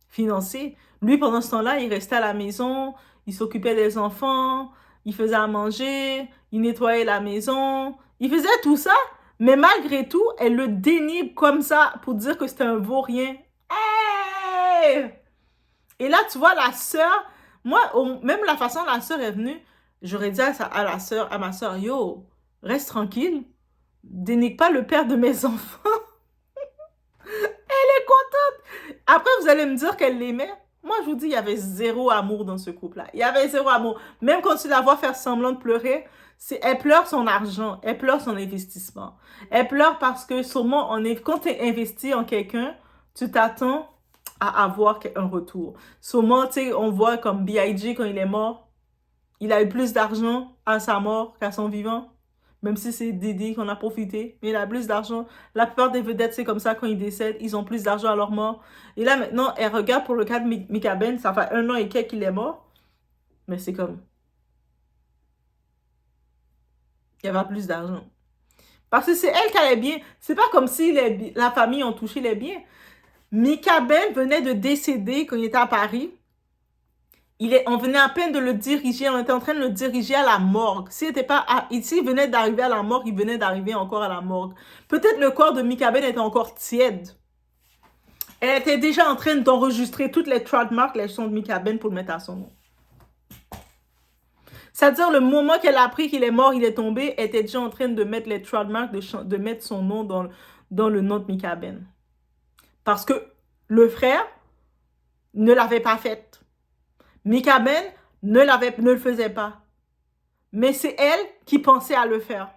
S1: financier. Lui, pendant ce temps-là, il restait à la maison, il s'occupait des enfants, il faisait à manger, il nettoyait la maison, il faisait tout ça, mais malgré tout, elle le dénibre comme ça pour dire que c'était un vaurien. Hey! Et là, tu vois, la sœur, moi, même la façon dont la sœur est venue, j'aurais dit à ma sœur, yo, reste tranquille, dénigre pas le père de mes enfants. Elle est contente. Après, vous allez me dire qu'elle l'aimait. Moi, je vous dis, il y avait zéro amour dans ce couple-là. Il y avait zéro amour. Même quand tu la vois faire semblant de pleurer, elle pleure son argent, elle pleure son investissement. Elle pleure parce que sûrement, quand tu es investi en quelqu'un, tu t'attends à avoir un retour. Sûrement, tu sais, on voit comme B.I.G. quand il est mort, il a eu plus d'argent à sa mort qu'à son vivant. Même si c'est Didi qu'on a profité, mais il a plus d'argent. La plupart des vedettes, c'est comme ça, quand ils décèdent, ils ont plus d'argent à leur mort. Et là, maintenant, elle regarde pour le cas de Mika Ben, ça fait 1 an et quelques qu'il est mort. Mais c'est comme... Il y avait plus d'argent. Parce que c'est elle qui a les biens. C'est pas comme si la famille ont touché les biens. Mika Ben venait de décéder quand il était à Paris. On venait à peine de le diriger, on était en train de le diriger à la morgue. S'il venait d'arriver à la morgue, il venait d'arriver encore à la morgue. Peut-être le corps de Mika Ben était encore tiède. Elle était déjà en train d'enregistrer toutes les trademarks, les sons de Mika Ben pour le mettre à son nom. C'est-à-dire, le moment qu'elle a appris qu'il est mort, il est tombé, elle était déjà en train de mettre les trademarks, de mettre son nom dans le nom de Mika Ben. Parce que le frère ne l'avait pas fait. Mika Ben ne le faisait pas. Mais c'est elle qui pensait à le faire.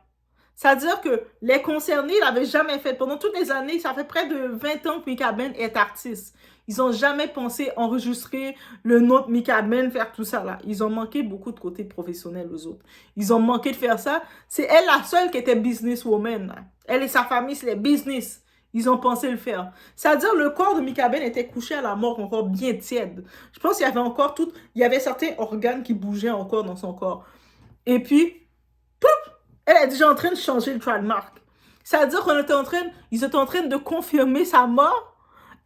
S1: C'est-à-dire que les concernés ne l'avaient jamais fait. Pendant toutes les années, ça fait près de 20 ans que Mika Ben est artiste. Ils n'ont jamais pensé enregistrer le nom de Mika Ben, faire tout ça là. Ils ont manqué beaucoup de côté professionnel aux autres. Ils ont manqué de faire ça. C'est elle la seule qui était businesswoman. Là. Elle et sa famille, c'est les business. Ils ont pensé le faire. C'est-à-dire le corps de Mika Ben était couché à la mort encore bien tiède. Je pense qu'il y avait encore il y avait certains organes qui bougeaient encore dans son corps. Et puis, pouf, elle est déjà en train de changer le trademark. C'est-à-dire ils étaient en train de confirmer sa mort.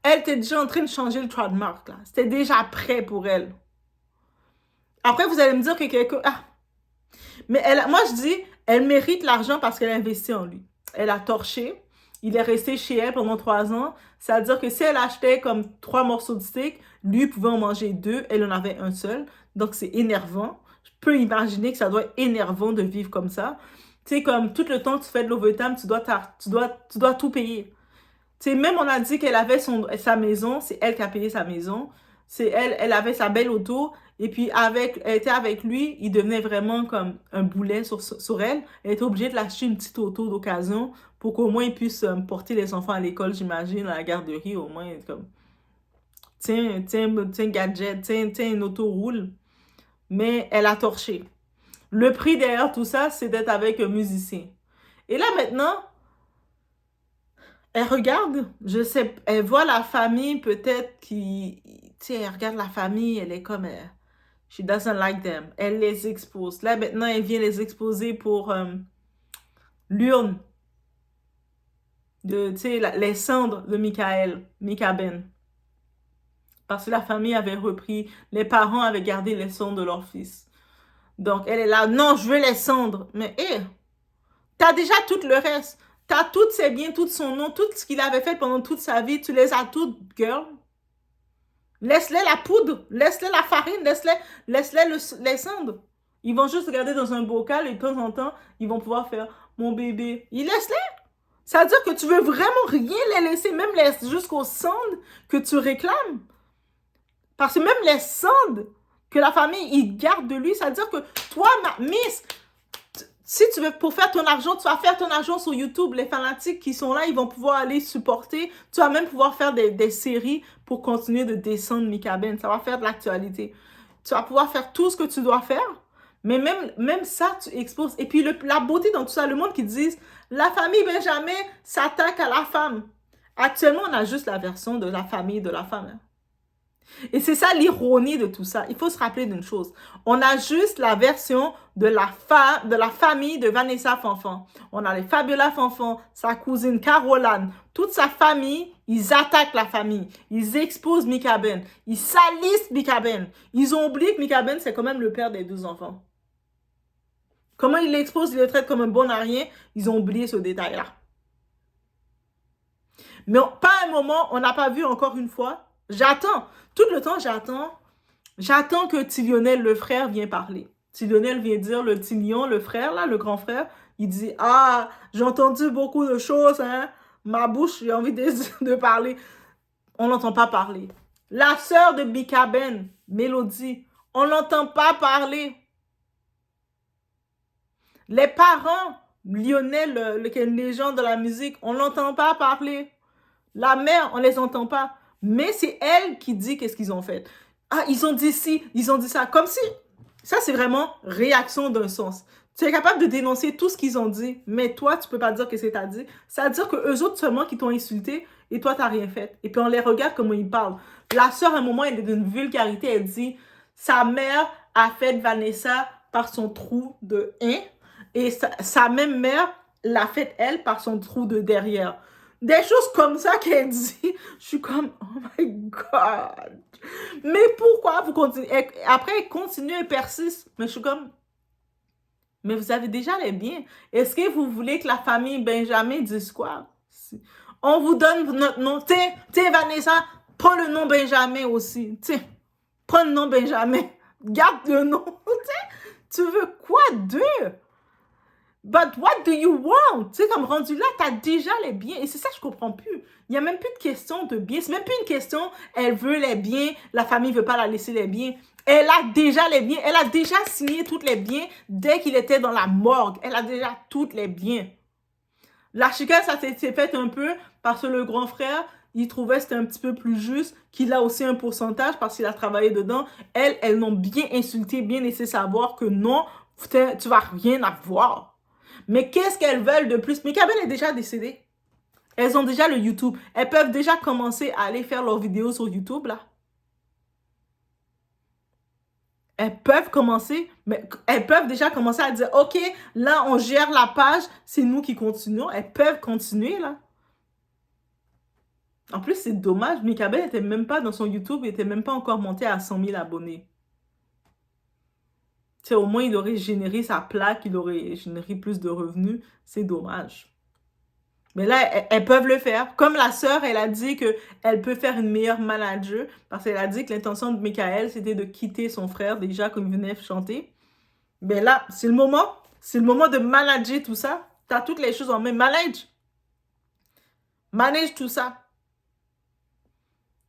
S1: Elle était déjà en train de changer le trademark. Là. C'était déjà prêt pour elle. Après, vous allez me dire que quelqu'un... Mais moi, je dis, elle mérite l'argent parce qu'elle a investi en lui. Elle a torché. Il est resté chez elle pendant 3 ans. C'est-à-dire que si elle achetait comme 3 morceaux de steak, lui pouvait en manger 2. Elle en avait un seul. Donc, c'est énervant. Je peux imaginer que ça doit être énervant de vivre comme ça. Tu sais, comme tout le temps que tu fais de l'overtime, tu dois tout payer. Tu sais, même on a dit qu'elle avait sa maison. C'est elle qui a payé sa maison. C'est elle avait sa belle auto. Et puis, elle était avec lui. Il devenait vraiment comme un boulet sur elle. Elle était obligée de l'acheter une petite auto d'occasion pour qu'au moins il puisse porter les enfants à l'école, j'imagine, à la garderie, au moins, comme, tiens, gadget, tiens, une auto roule. Mais elle a torché. Le prix derrière tout ça, c'est d'être avec un musicien. Et là, maintenant, Elle regarde, je sais, elle voit la famille peut-être qui, tu sais, elle regarde la famille, elle est comme, she doesn't like them. Elle les expose. Là, maintenant, elle vient les exposer pour l'urne de, tu sais, les cendres de Mika Ben. Parce que la famille avait repris, les parents avaient gardé les cendres de leur fils. Donc, elle est là, non, je veux les cendres. Mais, hé, t'as déjà tout le reste. T'as tous ses biens, tout son nom, tout ce qu'il avait fait pendant toute sa vie. Tu les as toutes, girl. Laisse-les la poudre, laisse-les la farine, laisse-les les cendres. Ils vont juste regarder dans un bocal et de temps en temps, ils vont pouvoir faire mon bébé. Ils laissent-les. Ça veut dire que tu veux vraiment rien les laisser, même jusqu'aux cendres que tu réclames. Parce que même les cendres que la famille il garde de lui, ça veut dire que toi, Miss, si tu veux, pour faire ton argent, tu vas faire ton argent sur YouTube. Les fanatiques qui sont là, ils vont pouvoir aller supporter. Tu vas même pouvoir faire des séries pour continuer de descendre Mika Ben. Ça va faire de l'actualité. Tu vas pouvoir faire tout ce que tu dois faire. Mais même ça, tu exposes. Et puis la beauté dans tout ça, le monde qui dit la famille Benjamin s'attaque à la femme. Actuellement, on a juste la version de la famille de la femme. Hein. Et c'est ça l'ironie de tout ça. Il faut se rappeler d'une chose. On a juste la version de la famille de Vanessa Fanfan. On a les Fabiola Fanfan, sa cousine Caroline, toute sa famille, ils attaquent la famille. Ils exposent Mika Ben. Ils salissent Mika Ben. Ils ont oublié que Mika Ben, c'est quand même le père des 12 enfants. Comment ils l'exposent, ils le traitent comme un bon à rien, ils ont oublié ce détail-là. Mais pas un moment, on n'a pas vu encore une fois. J'attends. Tout le temps, j'attends que Tillionel, le frère, vienne parler. Tillionel vient dire, le Tillion, le frère, là, le grand frère, il dit, ah, j'ai entendu beaucoup de choses, hein. Ma bouche, j'ai envie de parler. On n'entend pas parler. La sœur de Mika Ben, Mélodie, on n'entend pas parler. Les parents, Lionel, les gens de la musique, on n'entend pas parler. La mère, on les entend pas. Mais c'est elle qui dit qu'est-ce qu'ils ont fait. Ah, ils ont dit ci, ils ont dit ça. Comme si, ça c'est vraiment réaction d'un sens. Tu es capable de dénoncer tout ce qu'ils ont dit, mais toi, tu peux pas dire que c'est t'as dit. Ça veut dire que eux autres seulement qui t'ont insulté et toi, t'as rien fait. Et puis on les regarde comment ils parlent. La sœur, à un moment, elle est d'une vulgarité. Elle dit, sa mère a fait Vanessa par son trou de 1 et sa même mère l'a fait elle par son trou de derrière. Des choses comme ça qu'elle dit, je suis comme, oh my God. Mais pourquoi vous continuez? Après, elle continue et persiste. Mais je suis comme, mais vous avez déjà les biens. Est-ce que vous voulez que la famille Benjamin dise quoi? On vous donne notre nom. Tiens, Vanessa, prends le nom Benjamin aussi. Tiens, prends le nom Benjamin. Garde le nom. Tu veux quoi d'eux? But what do you want? Tu sais, comme rendu là, t'as déjà les biens. Et c'est ça que je comprends plus. Il n'y a même plus de question de biens. C'est même plus une question, elle veut les biens, la famille ne veut pas la laisser les biens. Elle a déjà les biens. Elle a déjà signé tous les biens dès qu'il était dans la morgue. Elle a déjà tous les biens. La chicane, ça s'est fait un peu parce que le grand frère, il trouvait que c'était un petit peu plus juste, qu'il a aussi un pourcentage parce qu'il a travaillé dedans. Elles l'ont bien insulté, bien laissé savoir que non, tu vas rien avoir. Mais qu'est-ce qu'elles veulent de plus? Mika Ben est déjà décédée. Elles ont déjà le YouTube. Elles peuvent déjà commencer à aller faire leurs vidéos sur YouTube, là. Elles peuvent commencer, mais elles peuvent déjà commencer à dire, OK, là, on gère la page, c'est nous qui continuons. Elles peuvent continuer, là. En plus, c'est dommage, Mika Ben n'était même pas dans son YouTube, il n'était même pas encore monté à 100 000 abonnés. Tu sais, au moins, il aurait généré sa plaque, il aurait généré plus de revenus. C'est dommage. Mais là, elles peuvent le faire. Comme la sœur, elle a dit qu'elle peut faire une meilleure manager parce qu'elle a dit que l'intention de Michael, c'était de quitter son frère déjà quand il venait chanter. Mais là, c'est le moment. C'est le moment de manager tout ça. Tu as toutes les choses en main. Manage tout ça.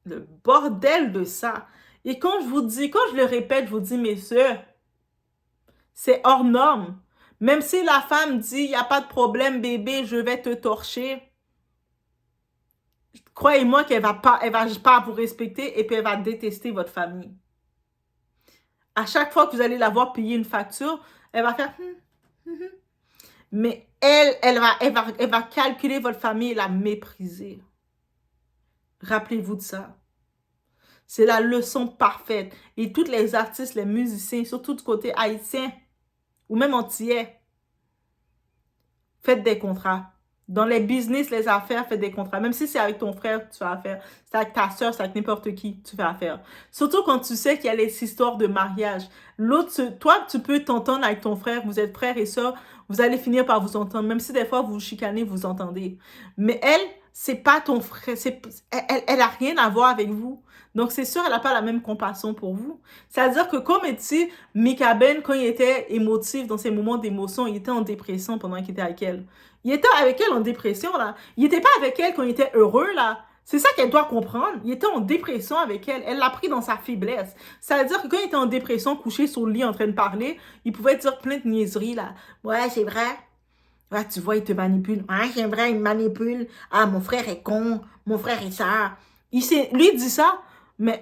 S1: Le bordel de ça. Et quand je le répète, je vous dis, mes sœurs, c'est hors norme. Même si la femme dit, il n'y a pas de problème, bébé, je vais te torcher. Croyez-moi qu'elle va pas vous respecter et puis elle va détester votre famille. À chaque fois que vous allez la voir payer une facture, elle va faire... Mais elle va calculer votre famille et la mépriser. Rappelez-vous de ça. C'est la leçon parfaite. Et tous les artistes, les musiciens, surtout du côté haïtien ou même antillais, faites des contrats. Dans les business, les affaires, faites des contrats. Même si c'est avec ton frère, tu fais affaire. C'est avec ta soeur, c'est avec n'importe qui, tu fais affaire. Surtout quand tu sais qu'il y a les histoires de mariage. Toi, tu peux t'entendre avec ton frère, vous êtes frère et soeur, vous allez finir par vous entendre. Même si des fois vous vous chicanez, vous entendez. Mais elle, c'est pas ton frère. Elle a rien à voir avec vous. Donc, c'est sûr, elle n'a pas la même compassion pour vous. C'est-à-dire que comme dit Mika Ben, quand il était émotif, dans ses moments d'émotion, il était en dépression pendant qu'il était avec elle. Il était avec elle en dépression, là. Il n'était pas avec elle quand il était heureux, là. C'est ça qu'elle doit comprendre. Il était en dépression avec elle. Elle l'a pris dans sa faiblesse. C'est-à-dire que quand il était en dépression, couché sur le lit en train de parler, il pouvait dire plein de niaiseries, là. Ouais, c'est vrai. Ouais, tu vois, il te manipule. Ouais, c'est vrai, il me manipule. Ah, mon frère est con. Mon frère est ça. Lui, il dit ça. Mais,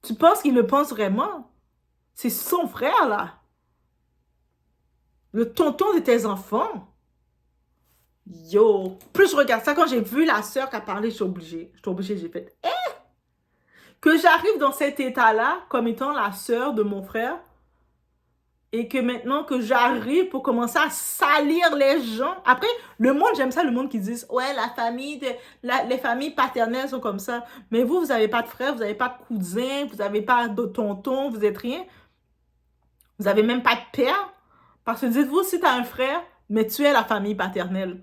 S1: tu penses qu'il le pense vraiment? C'est son frère, là. Le tonton de tes enfants. Yo. Plus je regarde ça, quand j'ai vu la sœur qui a parlé, j'étais obligée, j'ai fait, que j'arrive dans cet état-là, comme étant la sœur de mon frère, et que maintenant que j'arrive pour commencer à salir les gens. Après, le monde, j'aime ça, le monde qui dit, ouais, les familles paternelles sont comme ça. Mais vous n'avez pas de frère, vous n'avez pas de cousin, vous n'avez pas de tonton, vous n'êtes rien. Vous n'avez même pas de père. Parce que dites-vous, si tu as un frère, mais tu es la famille paternelle.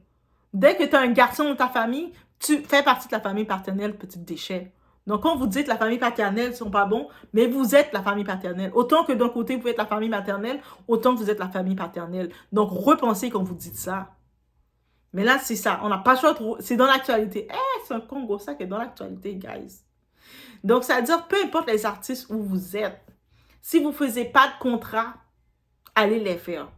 S1: Dès que tu as un garçon dans ta famille, tu fais partie de la famille paternelle, petit déchet. Donc, quand vous dites la famille paternelle ne sont pas bons, mais vous êtes la famille paternelle. Autant que d'un côté, vous êtes la famille maternelle, autant que vous êtes la famille paternelle. Donc, repensez quand vous dites ça. Mais là, c'est ça. On n'a pas le choix de... C'est dans l'actualité. C'est un Congo, ça qui est dans l'actualité, guys. Donc, ça veut dire, peu importe les artistes où vous êtes, si vous ne faisiez pas de contrat, allez les faire.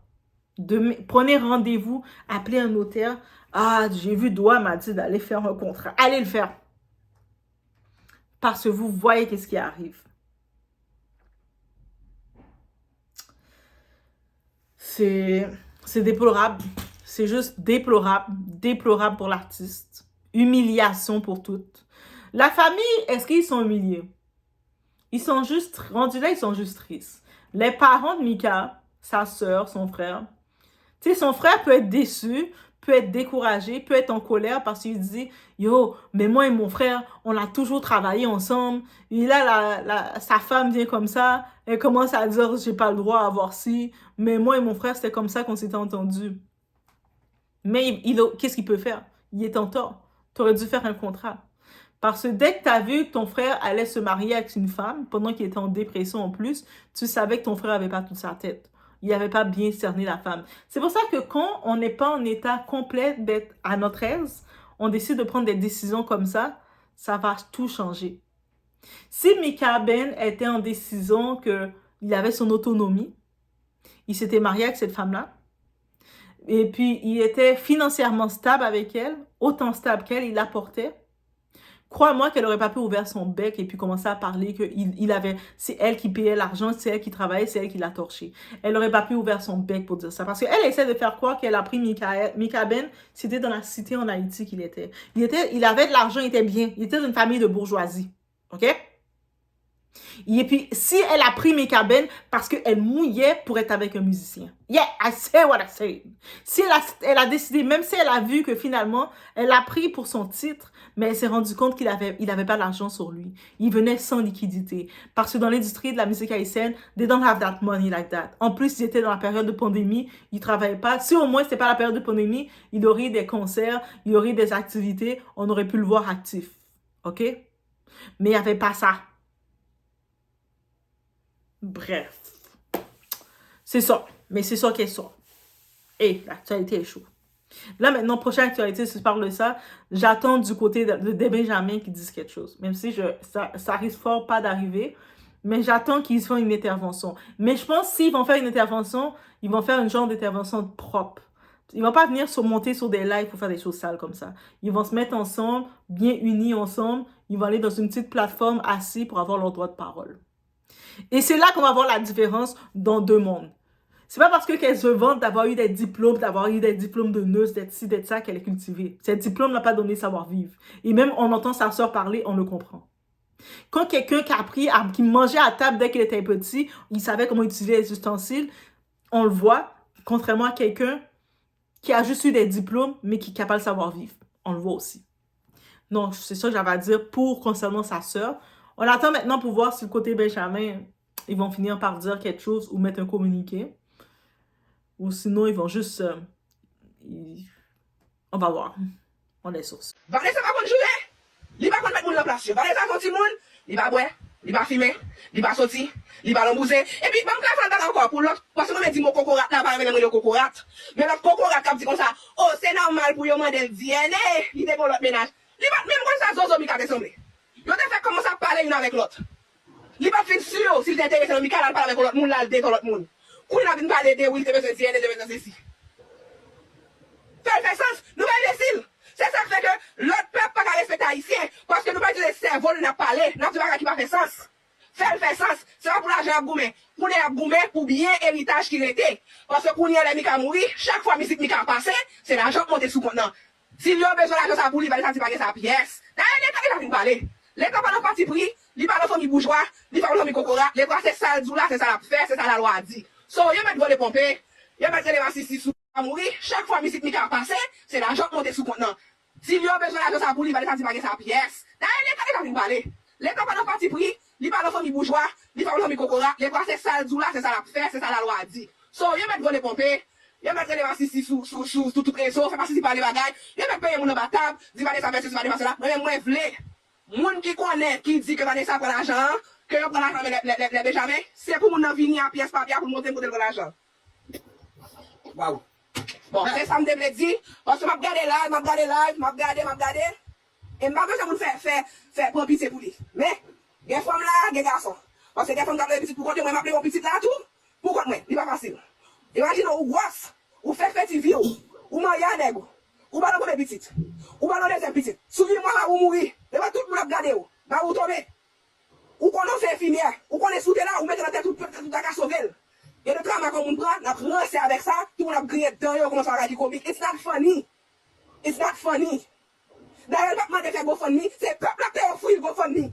S1: Prenez rendez-vous, appelez un notaire. Ah, j'ai vu Doua m'a dit d'aller faire un contrat. Allez le faire. Parce que vous voyez qu'est-ce qui arrive. C'est déplorable. C'est juste déplorable. Déplorable pour l'artiste. Humiliation pour toutes. La famille, est-ce qu'ils sont humiliés? Ils sont juste, rendus là, ils sont juste tristes. Les parents de Mika, sa soeur, son frère, tu sais, son frère peut être déçu, peut être découragé, peut être en colère parce qu'il dit « Yo, mais moi et mon frère, on a toujours travaillé ensemble. » Et là, sa femme vient comme ça, elle commence à dire « J'ai pas le droit à avoir ci. » Mais moi et mon frère, c'était comme ça qu'on s'était entendus. Mais qu'est-ce qu'il peut faire? Il est en tort. Tu aurais dû faire un contrat. Parce que dès que tu as vu que ton frère allait se marier avec une femme, pendant qu'il était en dépression en plus, tu savais que ton frère n'avait pas toute sa tête. Il n'avait pas bien cerné la femme. C'est pour ça que quand on n'est pas en état complet d'être à notre aise, on décide de prendre des décisions comme ça va tout changer. Si Mika Ben était en décision qu'il avait son autonomie, il s'était marié avec cette femme-là, et puis il était financièrement stable avec elle, autant stable qu'elle, il l'apportait, crois-moi qu'elle n'aurait pas pu ouvrir son bec et puis commencer à parler que c'est elle qui payait l'argent, c'est elle qui travaillait, c'est elle qui l'a torché. Elle n'aurait pas pu ouvrir son bec pour dire ça. Parce qu'elle essaie de faire croire qu'elle a pris Mika Ben, c'était dans la cité en Haïti qu'il était. Il avait de l'argent, il était bien. Il était d'une famille de bourgeoisie. OK? Et puis, si elle a pris Mika Ben parce qu'elle mouillait pour être avec un musicien. Yeah, I say what I say. Si elle a décidé, même si elle a vu que finalement, elle a pris pour son titre, mais elle s'est rendue compte qu'il avait pas l'argent sur lui. Il venait sans liquidité. Parce que dans l'industrie de la musique haïtienne, they don't have that money like that. En plus, ils étaient dans la période de pandémie, ils travaillaient pas. Si au moins c'était pas la période de pandémie, il aurait des concerts, il y aurait des activités, on aurait pu le voir actif. OK? Mais il n'y avait pas ça. Bref. C'est ça. Mais c'est ça qu'elle sort. Et l'actualité est chaude. Là, maintenant, prochaine actualité, si je parle de ça, j'attends du côté de Benjamin qui dise quelque chose. Même si ça risque fort pas d'arriver. Mais j'attends qu'ils fassent une intervention. Mais je pense que s'ils vont faire une intervention, ils vont faire une genre d'intervention propre. Ils vont pas venir monter sur des lives pour faire des choses sales comme ça. Ils vont se mettre ensemble, bien unis ensemble. Ils vont aller dans une petite plateforme assis pour avoir leur droit de parole. Et c'est là qu'on va voir la différence dans deux mondes. C'est pas parce qu'elle se vante d'avoir eu des diplômes de nurse, d'être ci, d'être ça, qu'elle est cultivée. Ces diplômes n'ont pas donné savoir-vivre. Et même, on entend sa soeur parler, on le comprend. Quand quelqu'un qui a appris, qui mangeait à table dès qu'il était petit, il savait comment utiliser les ustensiles, on le voit, contrairement à quelqu'un qui a juste eu des diplômes, mais qui est capable de savoir-vivre. On le voit aussi. Donc, c'est ça que j'avais à dire concernant sa sœur. On attend maintenant pour voir si le côté Benjamin, ils vont finir par dire quelque chose ou mettre un communiqué. Ou sinon, ils vont juste... On va voir. On est source.
S3: Vanessa va kon jouer. Li va kon mettre moun en place. Vanessa son ti moun, li va boire, li va fumer, li va sortir, li va l'embouser. Et puis, bon, la femme encore pour l'autre, parce que moi, je dis mon cocorat, là, pas même le cocorat. Mais l'autre cocorat, qui dit comme ça, oh, c'est normal pour yon demander DNA, il était pour l'autre ménage. Li va, même quand ça, zozo, Mika, ressemblé. Yo te fait commencer à parler une avec l'autre. Li va fin sûr, s'il t'intéresse, Mika, là, parle avec l'autre moun, là, le détend l'autre moun. Ou il a venu parler de, oui, il te besoin de DNA, il te besoin de ceci. Fait sens, nous pas imbéciles. C'est ça qui fait que l'autre peuple pas respecter haïtien. Parce que nous pas utiliser le cerveau, nous n'a parlé, nous pas qui pas fait sens. Fait sens, c'est pas pour l'argent à goumer. Pour les goumer, pour bien héritage qui était. Parce que pour y aller Mika mourir, chaque fois musique Mika passé, c'est l'argent monté sous compte. S'il y a besoin d'argent ça pour lui, il va pas sa pièce. L'État qui va parler. L'État pas dans parti pris, il parle de famille bourgeois, il parle de famille cocora, l'État c'est ça le là, c'est ça la fait, c'est ça la loi a dit. So, il met voler pomper, il met les massifs sous à mourir, chaque fois musique Mika passé, c'est l'argent monté sous compte. S'il y a besoin d'argent ça pour lui, il va pas sa pièce. L'État qui va parler. L'État pas dans parti pris, il parle de famille bourgeois, il parle de famille cocora, l'État c'est ça le là, c'est ça la fait, c'est ça la loi a dit. So, il met voler pomper, il met les massifs sous tout réseau, fait participer à les bagailles, il met payer mon table, dit Vanessa versus Vanessa là, mais moi vle. Moun qui connaît, qui dit que Vanessa prend l'argent, que yo prend l'argent les Benjamin, c'est pour moun venir à pièce par pièce pour monter pour l'argent. Waouh. Bon, c'est ça me devait dire, parce que m'a regardé live, m'a regardé, et m'a besoin de faire prendre pitié pour lui. Mais, il y a des femmes là, des garçons. Parce que des femmes qui ont petit pour compter, moi, m'appeler mon petit là tout, pour compter moi, il pas facile. Imagine, ou grosse, ou fait vieux, ou marié à nègre, ou pas dans mes petites, ou pas dans deuxième petite. Souviens-moi là, ou mourir, et va tout le monde regarder, va où tomber. Ou qu'on en fait infirmière, ou qu'on est sous là, ou mettre la tête tout à qu'à sauver. Et le travail qu'on prend, on a rincé avec ça, tout le monde a grillé dedans, on commence à regarder comique. It's not funny. It's not funny. D'ailleurs, le pas de faire GoFundMe, c'est le peuple qui a offert GoFundMe.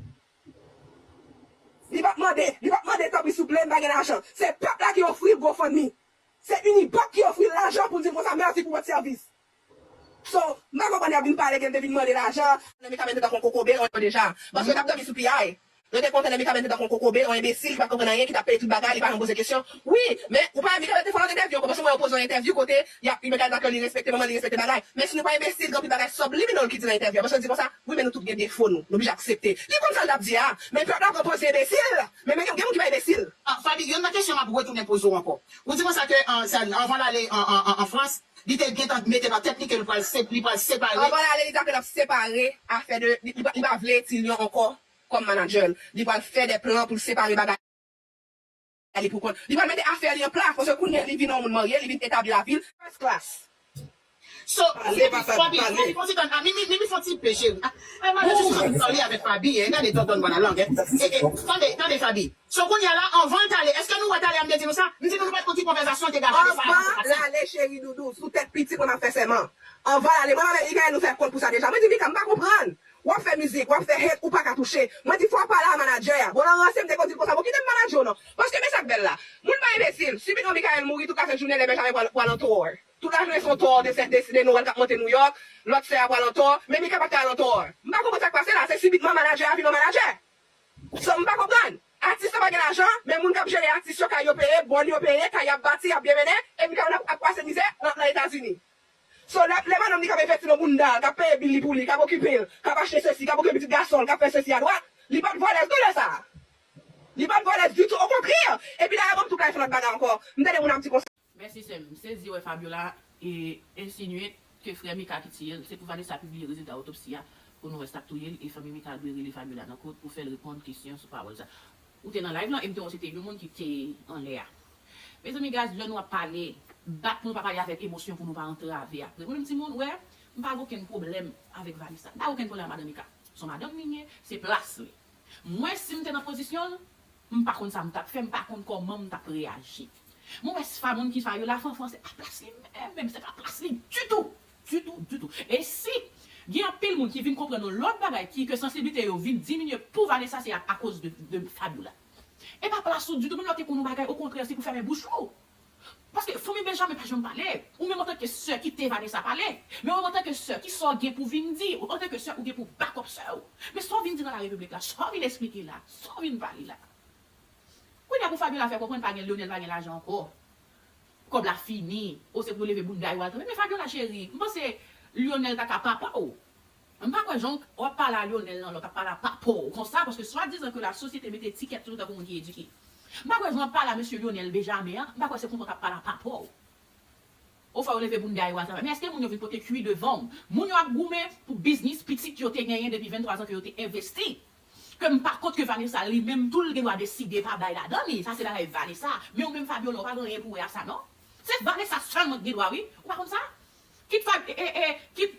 S3: Il va demander tant pis souple, il va gagner l'argent. C'est le peuple qui a offert GoFundMe. C'est Unibank qui offre l'argent pour dire ça, merci pour votre service. So, ma compagnie a venu parler qu'elle devait demander l'argent, les médicaments dans son cocobé, on déjà. Parce que t'as mis sous PI. Je te compte les médicaments dans son cocobé, on imbécile, qui va comprendre rien, qui t'a payé tout le bagage, il va me poser des questions. Oui, mais, ou pas médicaments de faire l'interview, comme ça, moi, on pose une interview côté, il y a une médaille d'accord, il respecte, maman, il respecte bagage. Mais si nous pas imbécile, quand il bagage subliminal qui dit l'interview, parce que dit comme ça, oui, mais nous tous bien des faux, nous obligés d'accepter. Les comme ça, l'a dit, mais peuple a proposé imbécile, mais il y a quelqu'un qui va imbécile.
S4: Ah, Fabi, il y a une question, je vais retourner poser encore. Vous dites ça que, avant d'aller en France, il était bien mettre la technique, il va séparer.
S3: Avant d'aller, il va séparer, à faire de, il va vouloir Tilion encore. Comme manager, il va faire des plans pour séparer les bagages. Il va mettre des affaires en place, parce que quand il vient dans le marié, il vient établir la ville, first class.
S4: So, Fabi, il faut qu'il péché. Je suis parler avec Fabi, regardez, donne la langue. Attendez, Fabi. So, qu'on y a là, on va aller. Est-ce que nous allons aller à me dire ça? Nous disons, nous pas de conversation, t'es gars.
S3: On va aller, chérie Doudou, sous tête petit qu'on a fait seulement. On va aller. Moi, il va nous faire compte pour ça déjà. Moi, je dis, mais pas comprendre. Ou fait musique, ou fait hate, ou pas qu'à toucher. Moi, il faut parler à manager. Bon, on renseigner des choses comme ça. Vous qui êtes manager, non? Parce que, mais ça belle là. Moun pas imbécile. Si quand Michael mourit, tout à cette journée, les Benjamin pour l'entour. Toute la journée, son tour de Noël qui a monté New York. L'autre fait à l'entour. Mais Michael pas à l'entour. Je ne sais pas comment ça passe là. C'est subitement manager, puis non manager. Ça, je ne pas comprendre. Artiste n'a pas d'argent, mais moun qui gère artiste, qui a payé, bon, il a payé, qui a bâti, a bien mené, et Michael a passé misère dans les États-Unis. So, les madame qui ont fait le monde, qui ont payé Billy pour lui, qui ont occupé, qui ont acheté ceci, qui ont occupé petit garçon, qui ont fait ceci à droite, ils ne peuvent pas voler tout ça. Ils ne peuvent pas voler du tout, au contraire. Et puis là, avant tout cas, il faut notre bagarre encore. Je vais donner un petit conseil.
S5: Merci, c'est Zio Fabiola et insinué que frère Mika qui tire, c'est pour Vanessa publier les résultats d'autopsie pour nous rester actuels et famille Mika doit les Fabiola dans côte pour faire répondre aux questions sur parole ça. Ou t'es dans live là, et puis c'était le monde qui était en l'air. Mes amis, gars, là, nous a parlé. Battre pour ne pas parler avec émotion pour ne pas entrer avec après. Moi, petit monde, ouais, je n'ai pas aucun problème avec Vanessa. Je n'ai aucun problème avec Madame Mika. Son Madame Migné, c'est place. Moi, si je suis dans la position, je ne sais pas comment ça me tape, je ne sais pas comment je réagir. Mon femme qui fait la France, c'est pas place même, c'est pas place du tout. Du tout. Et si il y a un pile monde qui vient comprendre l'autre bagaille qui que sensibilité yo vient diminuer pour Vanessa c'est à cause de Fabiola. Et pas place du tout même l'autre qu'on bagaille au contraire c'est pour faire un bouchon. Parce que faut même jamais pas jamais parler ou même en tant que sœur qui te Vanessa parler mais en tant que sœur qui sort gain pour venir dire en tant que sœur ou gain pour backup sœur mais sans venir dire dans la République là sans venir expliquer là sans venir parler là. Oui, il y a pour Fabiola faire comprendre pas Lionel pas l'argent encore. Comme la fini, ou c'est pour lever Bounda ou mais Fabiola chérie, moi c'est Lionel ta papa ou. On pas quoi genre on parle à Lionel non, on parle à papa comme ça parce que soit disant que la société met étiquette sur dans qui éduqué. Pas quoi genre parle à monsieur Lionel Benjamin, pas quoi c'est pour qu'on parle à papa ou. Ou faut lever Bounda ou mais est-ce que mon yo vient porter cuit devant? Mon yo a goumé pour business petit qui yo te gagné depuis 23 ans que yo te investi. Comme par contre que Vanessa lui-même tout le doit décider pas bail là-dedans, ça c'est la Vanessa, mais on même Fabiola pas rien pour ça non. C'est Vanessa seulement qui doit oui, ou pas comme ça. Qui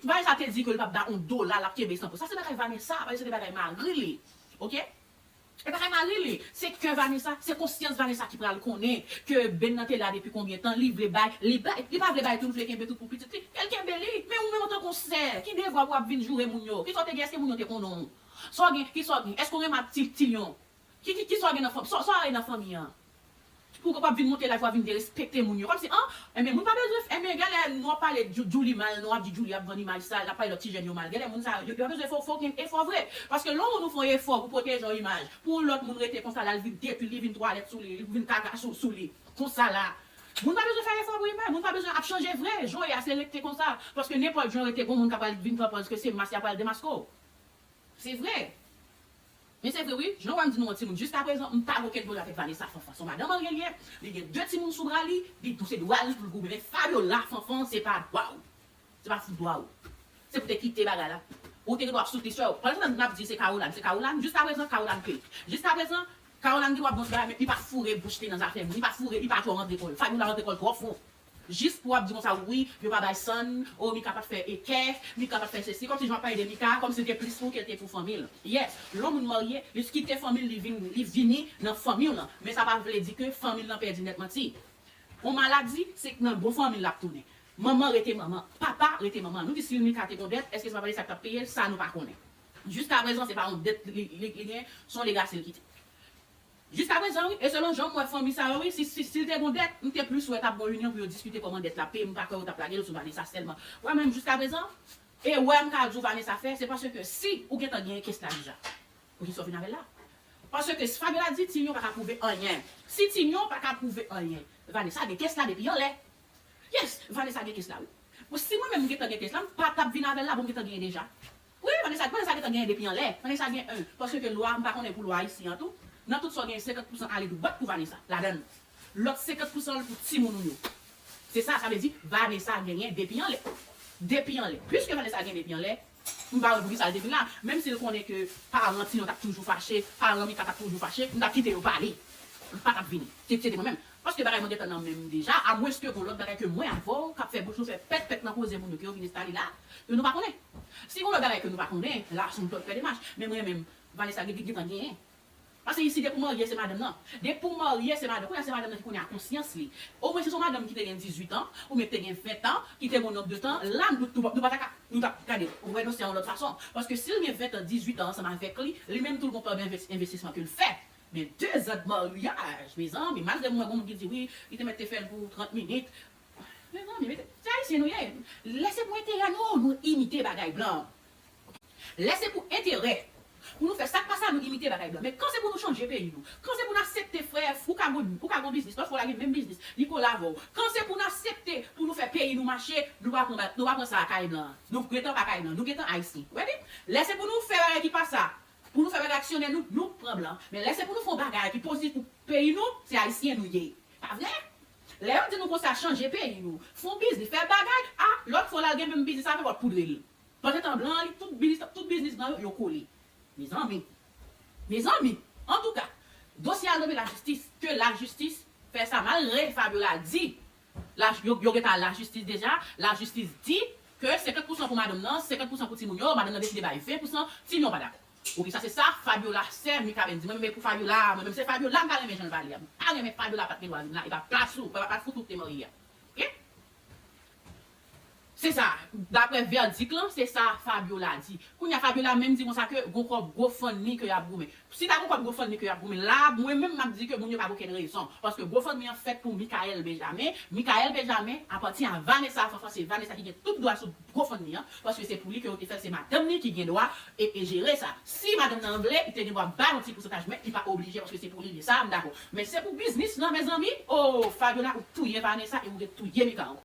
S5: Vanessa te dit que le papa a $1 la qui est ça c'est la Vanessa, c'est des bagages Marie. OK? Et pas Marie, c'est que Vanessa, c'est conscience Vanessa qui prend le connaît que Ben Nanté là depuis combien de temps, livre les bails, il pas les bails tout le fait tout pour petit. Quelqu'un belé, mais on même en tant qu'on sait, qui devrait voir venir jouer moun yo, qui sorte est-ce que moun yo te connaît. Soit qui soit est-ce qu'on est ma petite tillon qui soit dans famille soit dans famille pour qu'on pas venir monter la voix venir respecter moun yo comme si mais moun pas besoin mais gars nous parler de Julie mal nous dit Julie a vendu mal ça la pas le petit jeune yo mal gars moun ça yo besoin faut effort vrai parce que l'on nous font effort pour protéger leur image pour l'autre moun rester comme ça là vinn détruire vinn toilette sous les vinn caca sous les comme ça là moun pas besoin faire effort pour image moun pas besoin à changer vrai joie à sélecter comme ça parce que n'importe genre était bon moun capable vinn parce que c'est Massia pas le démasco. C'est vrai. Mais c'est vrai, oui. Je ne vais pas dire non, petit monde. Jusqu'à présent, je ne pas aucun problème avec Vanessa Fanfan. Son madame en relief, il y a 2 petits monde sous bras, il tous ces doigts pour le groupe. Mais Fabiola Fanfan, c'est pas waouh. C'est pas fou waouh. C'est pour te quitter bagarre là. Ou te dois sauter sur. Par exemple, on a dit c'est Caroline. Jusqu'à présent, Caroline paye. Jusqu'à présent, Caroline qui doit bon mais il pas fourrer bouche dans affaire. Il pas fourrer, il pas trop rentrer l'école. Fabiola rentre l'école trop fond. Juste pour dire comme ça, oui, je ne vais pas son, oh, je capable de faire équerre, je capable de faire ceci, comme si je ne parlais de Mika, comme si c'était plus pour qu'elle était pour famille. Yes, l'homme marié, il quitte famille, il vient dans la famille, mais ça ne veut pas dire que la famille n'a pas perdu nettement. On maladie, c'est que dans la bonne famille, l'a tourné. Maman était maman, papa était maman. Nous disons, si Mika était dette, est-ce que ça va parler ça t'a payé, ça nous pas connaît. Jusqu'à présent, ce n'est pas une dette, les clients sont les gars qui quittent. Jusqu'à présent, oui, et selon Jean, moi, famille, ça, oui, si t'es bon dette, nous t'es plus souhaité à bonne union pour discuter comment dette la paix, pas que t'as plagué sur Vanessa seulement. Ouais, même jusqu'à présent, et ouais, m'ka dit Vanessa fait, c'est parce que si, ou bien t'as gagné, qu'est-ce que t'as déjà? Ou qui sont venus avec là? Parce que si Fabiola dit, Tignon pas qu'à prouver rien. Si Tignon pas qu'à prouver rien, Vanessa, des qu'est-ce là depuis yon lait? Yes, Vanessa, des qu'est-ce là, oui. Si moi-même, j'ai gagné qu'est-ce là, pas tap venir avec là, bon, j'ai gagné déjà. Oui, Vanessa, j'ai gagné depuis yon lait. Vanessa, j'ai un. Parce que loi, m'pas qu'on est pour loi ici en tout. Dans tout ça, il y a 50% aller de boîte pour Vanessa, la donne. L'autre 50% pour Timon. C'est ça, ça veut dire Vanessa a gagné depuis en lait. Depuis en lait. Puisque Vanessa a gagné depuis en lait, on va revoir ça depuis là. Même si on connaît que parents, si on t'a toujours fâché, parents, Mika t'a toujours fâché, on a quitté au parler. On ne pas venir. C'est moi-même. Parce que bagay mon détenant même déjà, à moins que l'autre bagay que moi avant, qui fait bouche, fait pète dans cause de mon qui vient installer là, que nous pas connaît. Si on le bagay que nous pas connaît, là, son peut faire des marches. Mais moi-même, Vanessa a gagné. Parce que ici, dès pour marier, c'est madame, non. Dès pour marier, c'est madame. Quand c'est madame qui a conscience, au moins, c'est son madame qui a 18 ans, ou même 20 ans, qui a mon nombre de temps, là, nous ne pas regarder. On va c'est en l'autre façon. Parce que s'il a 20 ans, 18 ans, ça m'a avec lui-même, tout le monde peut d'investissement qu'il fait. Mais 2 ans de mariage, mes amis, malgré moi, on me dit, oui, il te met tes fers pour 30 minutes. Mais non, mais c'est nous, laissez pour intérêt, nous imiter bagaille blanc. Laissez pour intérêt. Pour nous faire ça, pas ça, nous imiter bagaille blanc. Mais quand c'est pour nous changer pays, nous, quand c'est pour nous accepter frère, pour qu'on business, il faut la même business, il faut l'avoir. Quand c'est pour nous accepter, pour nous faire payer, nous marcher, nous va prendre ça à caille blanc. Nous prétendons pas caille blanc, nous prétendons haïtien. Laissez pour nous faire bagaille qui passe ça. Pour nous faire actionner, nous prenons blanc. Mais laissez pour nous faire bagaille qui positif pour payer nous, c'est haïtien nous y est. Pas vrai? Là, on dit nous qu'on ça changer pays, nous. Font business, faire bagaille, l'autre fois là, même business, ça fait votre poudre. Peut-être en blanc, tout business dans le collé. Mes amis, en tout cas, dossier à nommer la justice, que la justice fait ça malgré Fabiola dit, la justice déjà, la justice dit que 50% pour madame non, 50% pour Timounio, madame n'a décidé de 20%, Timounio pas d'accord. Ok, ça c'est ça, Fabiola, c'est Mika Ben dit. Moi, mais pour Fabiola, moi, même c'est Fabiola, je vais me parler. Ah, mais Fabiola, pas de là, il va place ou, pas foutre tes mariés. Ok? C'est ça, d'après verdict là, c'est ça Fabiola dit. Quand y a Fabiola même dit comme ça que gros fondni que y a goumé. Si t'as gros fondni que y a goumé là, moi même m'a dit que mon pas aucune raison parce que gros fondni en fait pour Michael Benjamin. Michael Benjamin appartient à Vanessa, c'est Vanessa qui a tout droit sur gros fondni parce que c'est pour lui que on fait c'est madame ni qui a droit et gérer ça. Si madame n'en voulait, il te droit ba un petit pourcentage mais il pas obligé parce que c'est pour lui ça d'accord. Mais c'est pour business non mes amis. Oh Fabiola ou touyer Vanessa et ou touyer Michael.